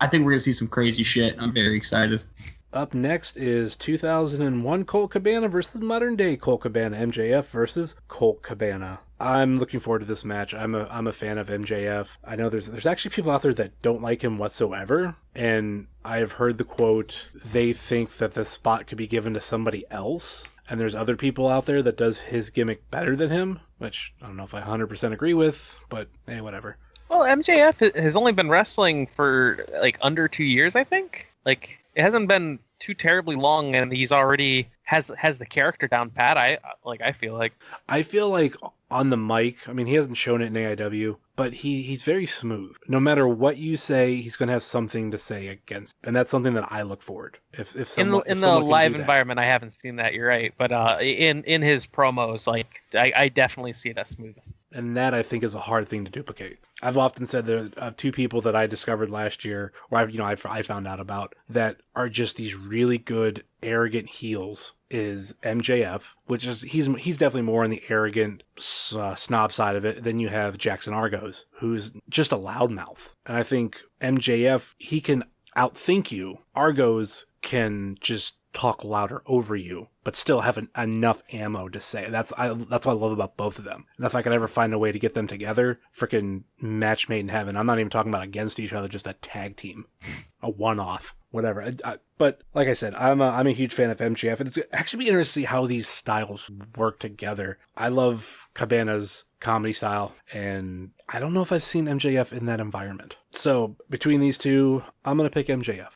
S4: I think we're going to see some crazy shit. I'm very excited.
S3: Up next is 2001 Colt Cabana versus modern day Colt Cabana. MJF versus Colt Cabana. I'm looking forward to this match. I'm a fan of MJF. I know there's actually people out there that don't like him whatsoever, and I've heard the quote, they think that the spot could be given to somebody else, and there's other people out there that does his gimmick better than him, which I don't know if I 100% agree with, but hey, whatever.
S5: Well, MJF has only been wrestling for like under 2 years, I think. Like, it hasn't been too terribly long, and he's already has the character down pat. I feel like on the mic, I mean, he hasn't shown it in AIW, but he's very smooth. No matter what you say, he's going to have something to say against, and that's something that I look forward. If someone, in the live environment, I haven't seen that. You're right, but in his promos, like I definitely see that smoothness.
S3: And that, I think, is a hard thing to duplicate. I've often said there are two people that I discovered last year, or I found out about, that are just these really good, arrogant heels, is MJF, which is, he's definitely more on the arrogant snob side of it. Then you have Jackson Argos, who's just a loudmouth. And I think MJF, he can outthink you. Argos can just talk louder over you, but still have enough ammo to say. That's what I love about both of them. And if I could ever find a way to get them together, freaking match made in heaven. I'm not even talking about against each other, just a tag team, a one-off, whatever. But like I said, I'm a huge fan of MJF, and it's actually be interesting to see how these styles work together. I love Cabana's comedy style, and I don't know if I've seen MJF in that environment. So between these two, I'm gonna pick MJF.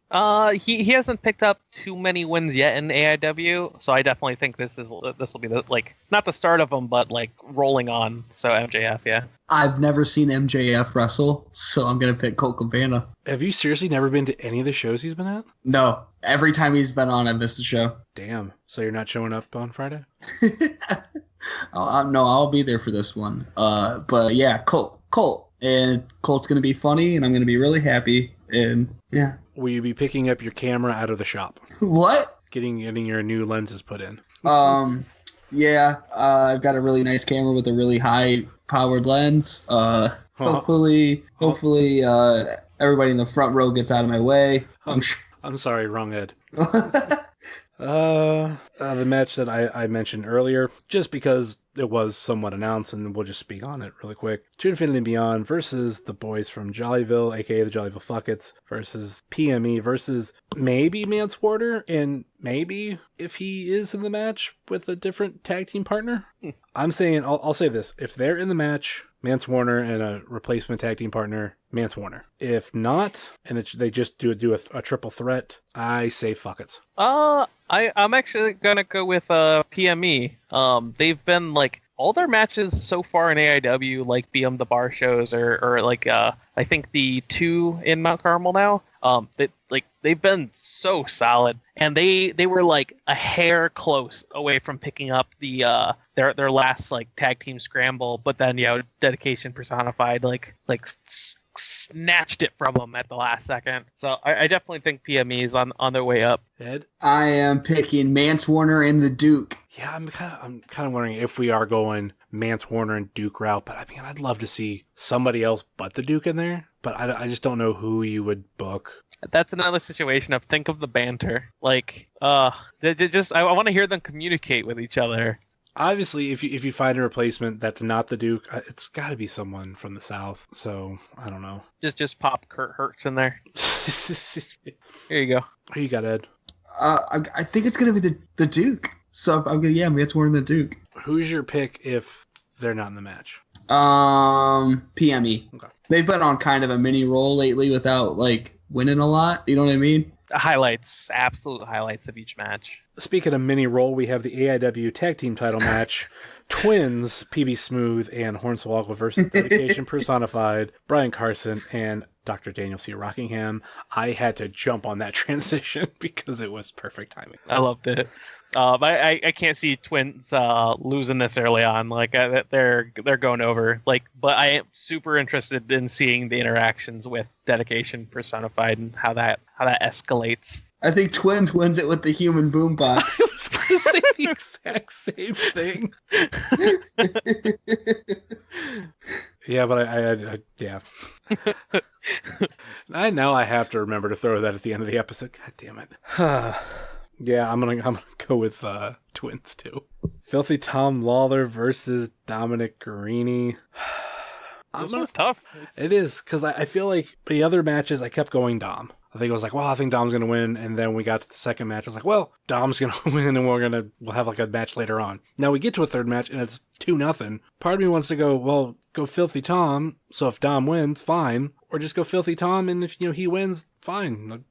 S5: He hasn't picked up too many wins yet in AIW, so I definitely think this will be the, like, not the start of him, but like rolling on. So MJF, yeah.
S4: I've never seen MJF wrestle, so I'm gonna pick Colt Cabana.
S3: Have you seriously never been to any of the shows he's been at?
S4: No. Every time he's been on, I've missed a show.
S3: Damn. So you're not showing up on Friday?
S4: No, I'll be there for this one. But yeah, Colt. And Colt's going to be funny, and I'm going to be really happy. And yeah.
S3: Will you be picking up your camera out of the shop?
S4: What?
S3: Getting your new lenses put in.
S4: Yeah. I've got a really nice camera with a really high-powered lens. Hopefully, everybody in the front row gets out of my way.
S3: I'm sorry, wrong Ed. The match that I mentioned earlier, just because it was somewhat announced, and we'll just speak on it really quick. To Infinity and Beyond versus the boys from Jollyville, aka the Jollyville Fuckets, versus PME versus maybe Mance Warder, and maybe if he is in the match with a different tag team partner. I'm saying, I'll say this: if they're in the match, Mance Warner and a replacement tag team partner, Mance Warner. If not, and they just do a triple threat, I say fuckets.
S5: I'm actually gonna go with PME. They've been like all their matches so far in AIW, like BM the Bar shows, or like I think the 2 in Mount Carmel now. They've been so solid, and they were like a hair close away from picking up the their last like tag team scramble, but then Dedication personified like snatched it from them at the last second. So I definitely think PME is on their way up.
S3: Ed?
S4: I am picking Mance Warner and the Duke.
S3: Yeah, I'm kind of wondering if we are going Mance Warner and Duke route, but I mean, I'd love to see somebody else but the Duke in there, but I just don't know who you would book.
S5: That's another situation of think of the banter. Like, I want to hear them communicate with each other.
S3: Obviously, if you find a replacement that's not the Duke, it's got to be someone from the South. So I don't know.
S5: Just pop Kurt Hurts in there. Here you go.
S3: Who you got, Ed?
S4: I think it's gonna be the Duke. So I'm gonna Mance Warner and the Duke.
S3: Who's your pick if they're not in the match?
S4: PME.
S3: Okay.
S4: They've been on kind of a mini roll lately without like winning a lot. You know what I mean?
S5: Highlights, absolute highlights of each match.
S3: Speaking of mini roll, we have the AIW Tag Team title match. Twins, PB Smooth and Hornswoggle versus Dedication personified, Brian Carson and Dr. Daniel C. Rockingham. I had to jump on that transition because it was perfect timing.
S5: I loved it. I can't see Twins losing this early on. Like they're going over. Like, but I am super interested in seeing the interactions with Dedication personified and how that escalates.
S4: I think Twins wins it with the human boombox.
S3: I was going to say the exact same thing. Yeah, but yeah. I know I have to remember to throw that at the end of the episode. God damn it. Yeah, I'm gonna go with Twins too. Filthy Tom Lawler versus Dominic Garrini.
S5: This one's tough.
S3: It is, because I feel like the other matches I kept going Dom. I think I was like, well, I think Dom's going to win. And then we got to the second match. I was like, well, Dom's going to win and we'll have like a match later on. Now we get to a third match and it's 2-0. Part of me wants to go, well, go Filthy Tom. So if Dom wins, fine. Or just go Filthy Tom. And if, he wins, fine.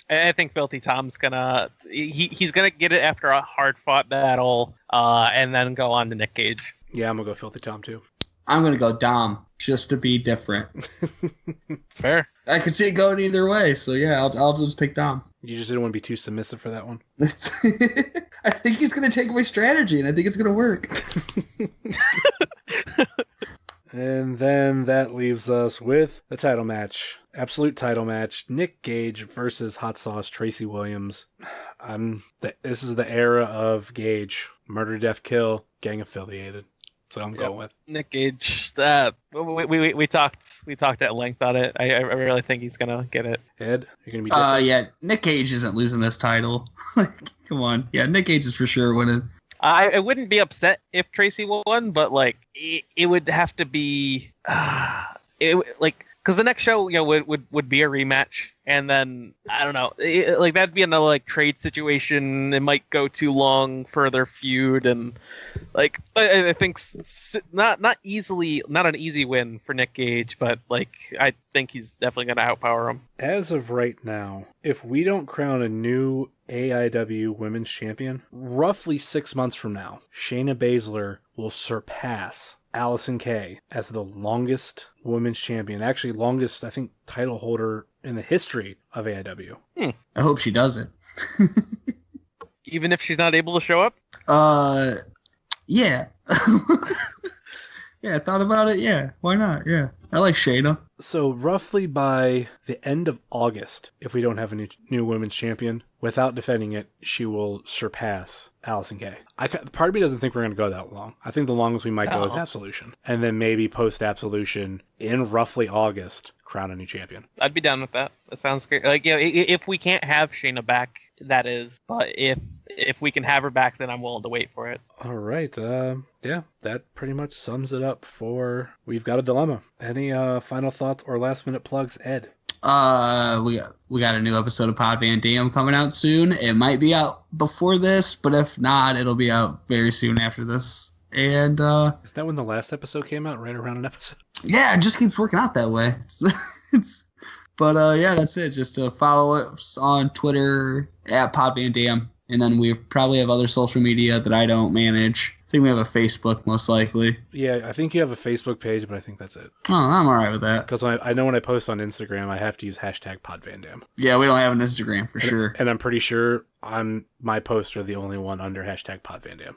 S5: I think Filthy Tom's gonna, he's gonna get it after a hard fought battle, and then go on to Nick Gage.
S3: Yeah, I'm going to go Filthy Tom too.
S4: I'm going to go Dom, just to be different.
S5: Fair.
S4: I could see it going either way, so yeah, I'll just pick Dom.
S3: You just didn't want to be too submissive for that one?
S4: I think he's going to take my strategy, and I think it's going to work.
S3: And then that leaves us with the title match. Absolute title match. Nick Gage versus Hot Sauce Tracy Williams. This is the era of Gage. Murder, Death, Kill, gang affiliated. So I'm going with
S5: Nick Gage. We talked at length on it. I really think he's gonna get it.
S3: Ed, you're gonna be different?
S4: Yeah, Nick Gage isn't losing this title. Like, come on. Yeah, Nick Gage is for sure winning.
S5: I wouldn't be upset if Tracy won, but like it would have to be because the next show would be a rematch, and then I don't know, that'd be another like trade situation. It might go too long for their feud, and like I think not an easy win for Nick Gage, but like I think he's definitely gonna outpower him.
S3: As of right now, if we don't crown a new AIW Women's Champion, roughly 6 months from now, Shayna Baszler will surpass Allison Kay as the longest women's champion. Actually, longest, I think, title holder in the history of AIW.
S4: I hope she doesn't.
S5: Even if she's not able to show up?
S4: Yeah. Yeah, I thought about it. Yeah, why not? Yeah, I like Shayna.
S3: So roughly by the end of August, if we don't have a new women's champion, without defending it, she will surpass Allison Kay. Part of me doesn't think we're going to go that long. I think the longest we might go is Absolution. And then maybe post-Absolution in roughly August, crown a new champion.
S5: I'd be down with that. That sounds great. Like, if we can't have Shayna back, that is. But if we can have her back, then I'm willing to wait for it.
S3: All right. Yeah, that pretty much sums it up for We've Got a Dilemma. Any final thoughts or last-minute plugs, Ed?
S4: We got a new episode of Pod Van Dam coming out soon. It might be out before this, but if not, it'll be out very soon after this. And
S3: is that when the last episode came out? Right around an episode?
S4: Yeah, it just keeps working out that way. But yeah, that's it. Just follow us on Twitter at Pod Van Dam, and then we probably have other social media that I don't manage. I think we have a Facebook, most likely.
S3: Yeah, I think you have a Facebook page, but I think that's it.
S4: Oh, I'm all right with that.
S3: Because I know when I post on Instagram, I have to use #PodVanDam.
S4: Yeah, we don't have an Instagram for sure.
S3: And I'm pretty sure my posts are the only one under #PodVanDam.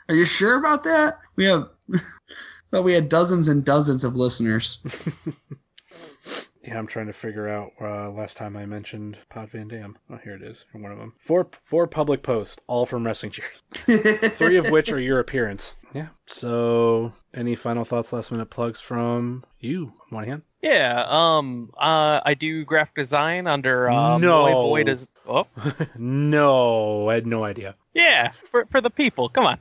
S4: Are you sure about that? We had dozens and dozens of listeners.
S3: Yeah, I'm trying to figure out last time I mentioned Pod Van Dam. Oh, here it is. One of them. Four public posts, all from Wrestling Cheers. 3 of which are your appearance. Yeah. So, any final thoughts, last minute plugs from you, Moynihan?
S5: Yeah. I do graphic design under
S3: No.
S5: No,
S3: I had no idea.
S5: Yeah, for the people. Come on.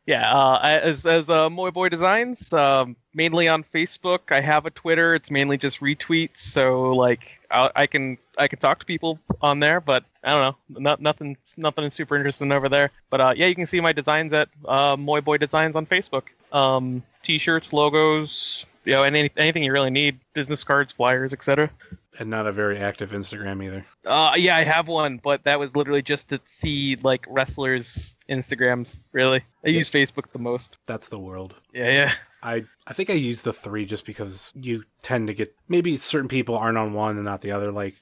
S5: Yeah, as Moy Boy Designs, mainly on Facebook. I have a Twitter. It's mainly just retweets. So like I can talk to people on there, but I don't know, nothing super interesting over there. But yeah, you can see my designs at Moy Boy Designs on Facebook. T-shirts, logos, anything you really need, business cards, flyers, etc.
S3: And not a very active Instagram either.
S5: Yeah, I have one, but that was literally just to see like wrestlers' Instagrams. Really, I use Facebook the most.
S3: That's the world.
S5: Yeah.
S3: I think I use the 3 just because you tend to get, maybe certain people aren't on one and not the other. Like,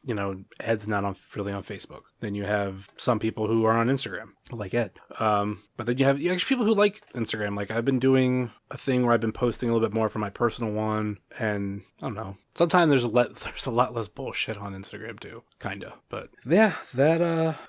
S3: Ed's not really on Facebook. Then you have some people who are on Instagram, like Ed. But then you have actually people who like Instagram. Like, I've been doing a thing where I've been posting a little bit more for my personal one, and I don't know. Sometimes there's a lot less bullshit on Instagram too, kinda. But yeah,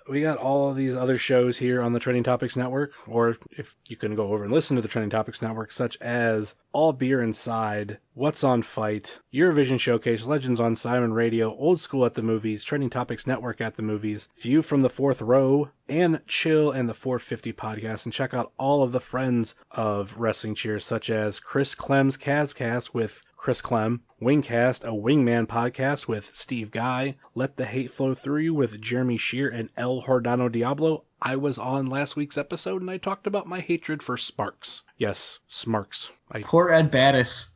S3: we got all of these other shows here on the Trending Topics Topics Network, or if you can go over and listen to the Trending Topics Network, such as All Beer Inside, What's on Fight, Eurovision Showcase, Legends on Siren Radio, Old School at the Movies, Trending Topics Network at the Movies, View from the Fourth Row, and Chill and the 450 podcast, and check out all of the friends of Wrestling Cheers, such as Chris Clem's Kazcast with Chris Clem, Wingcast, a Wingman podcast with Steve Guy, Let the Hate Flow Through You with Jeremy Shear and El Hordano Diablo. I was on last week's episode and I talked about my hatred for Sparks. Yes, Smarks.
S4: Poor Ed Battis.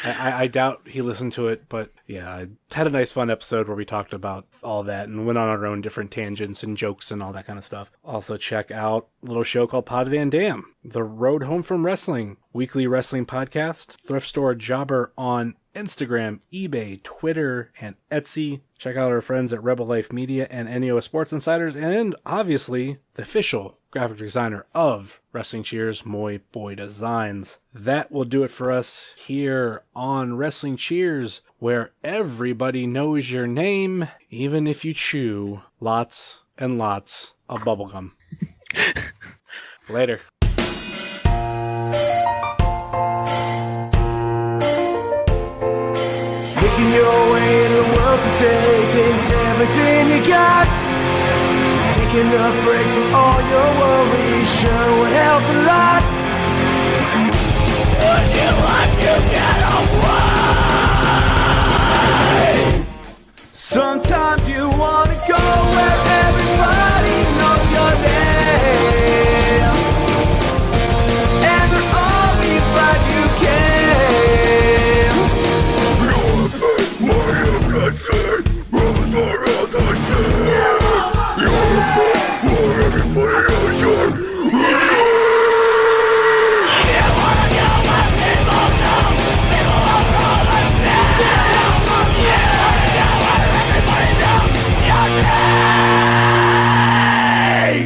S3: I doubt he listened to it, but yeah, I had a nice fun episode where we talked about all that and went on our own different tangents and jokes and all that kind of stuff. Also check out a little show called Pod Van Dam, The Road Home from Wrestling, weekly wrestling podcast, Thrift Store Jobber on Instagram, eBay, Twitter, and Etsy. Check out our friends at Rebel Life Media and NEO Sports Insiders, and obviously the official graphic designer of Wrestling Cheers, Moy Boy Designs. That will do it for us here on Wrestling Cheers, where everybody knows your name, even if you chew lots and lots of bubblegum. Later.
S6: Making your way in the world today takes everything you got. Taking a break from all your worries sure would help a lot. Would you like to get away? Sometimes you wanna go where everybody knows your name, and they're always glad you came. Why you can see rose around the sea.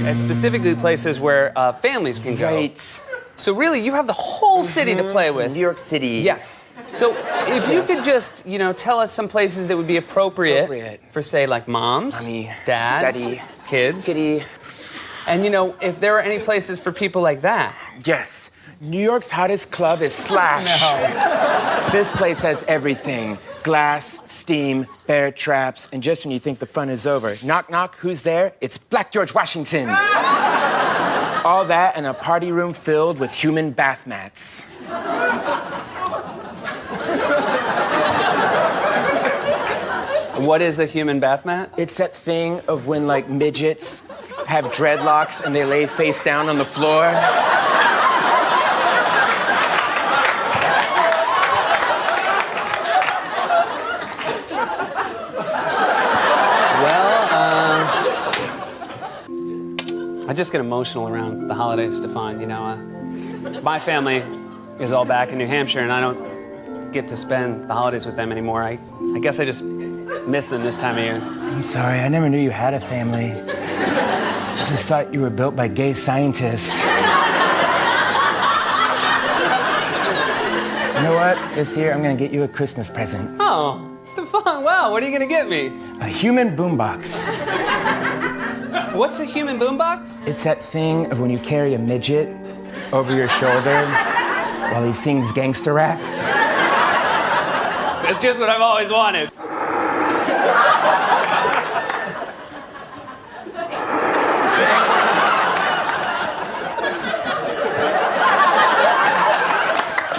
S7: And specifically places where families can go.
S8: Right.
S7: So really, you have the whole city to play with.
S8: New York City.
S7: Yes. So if you could just, tell us some places that would be appropriate. For, say, like moms,
S8: Mommy,
S7: dads,
S8: daddy,
S7: kids.
S8: kitty.
S7: And, if there are any places for people like that.
S8: Yes. New York's hottest club is Slash.
S7: No.
S8: This place has everything. Glass, steam, bear traps, and just when you think the fun is over, knock, knock, who's there? It's Black George Washington. All that in a party room filled with human bath mats.
S7: What is a human bath mat?
S8: It's that thing of when, like, midgets have dreadlocks and they lay face down on the floor.
S7: I just get emotional around the holidays, Stefan. My family is all back in New Hampshire, and I don't get to spend the holidays with them anymore. I guess I just miss them this time of year.
S8: I'm sorry, I never knew you had a family. I just thought you were built by gay scientists. You know what? This year I'm gonna get you a Christmas present.
S7: Oh, Stefan, wow, what are you gonna get me?
S8: A human boombox.
S7: What's a human boombox?
S8: It's that thing of when you carry a midget over your shoulder while he sings gangster rap.
S7: That's just what I've always wanted.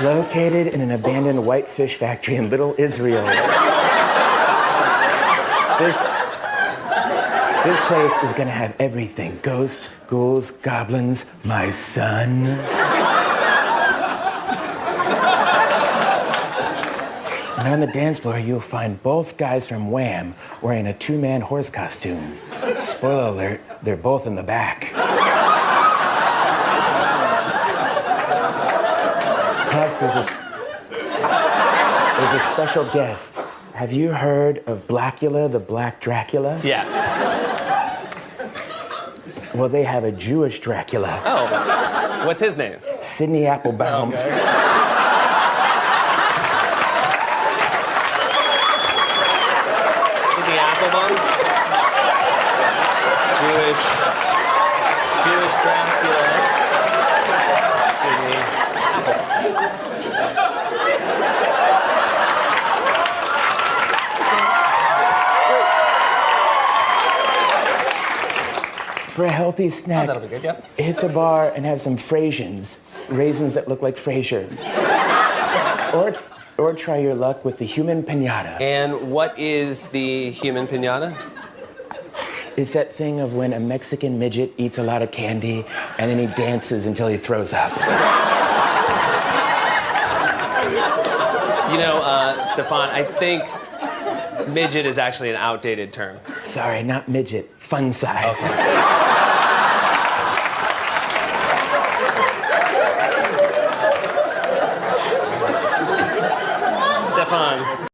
S8: Located in an abandoned white fish factory in Little Israel. This place is gonna have everything. Ghosts, ghouls, goblins, my son. And on the dance floor, you'll find both guys from Wham wearing a two-man horse costume. Spoiler alert, they're both in the back. Plus, there's a special guest. Have you heard of Blackula, the Black Dracula?
S7: Yes.
S8: Well, they have a Jewish Dracula.
S7: Oh, what's his name?
S8: Sidney Applebaum.
S7: Okay. Sidney Applebaum? Jewish
S8: For a healthy snack,
S7: Oh, that'll be good, yep.
S8: hit the bar and have some Frasians, raisins that look like Frasier. Or try your luck with the human piñata.
S7: And what is the human piñata?
S8: It's that thing of when a Mexican midget eats a lot of candy and then he dances until he throws up.
S7: You know, Stefan, I think midget is actually an outdated term.
S8: Sorry, not midget, fun size.
S7: Stefan,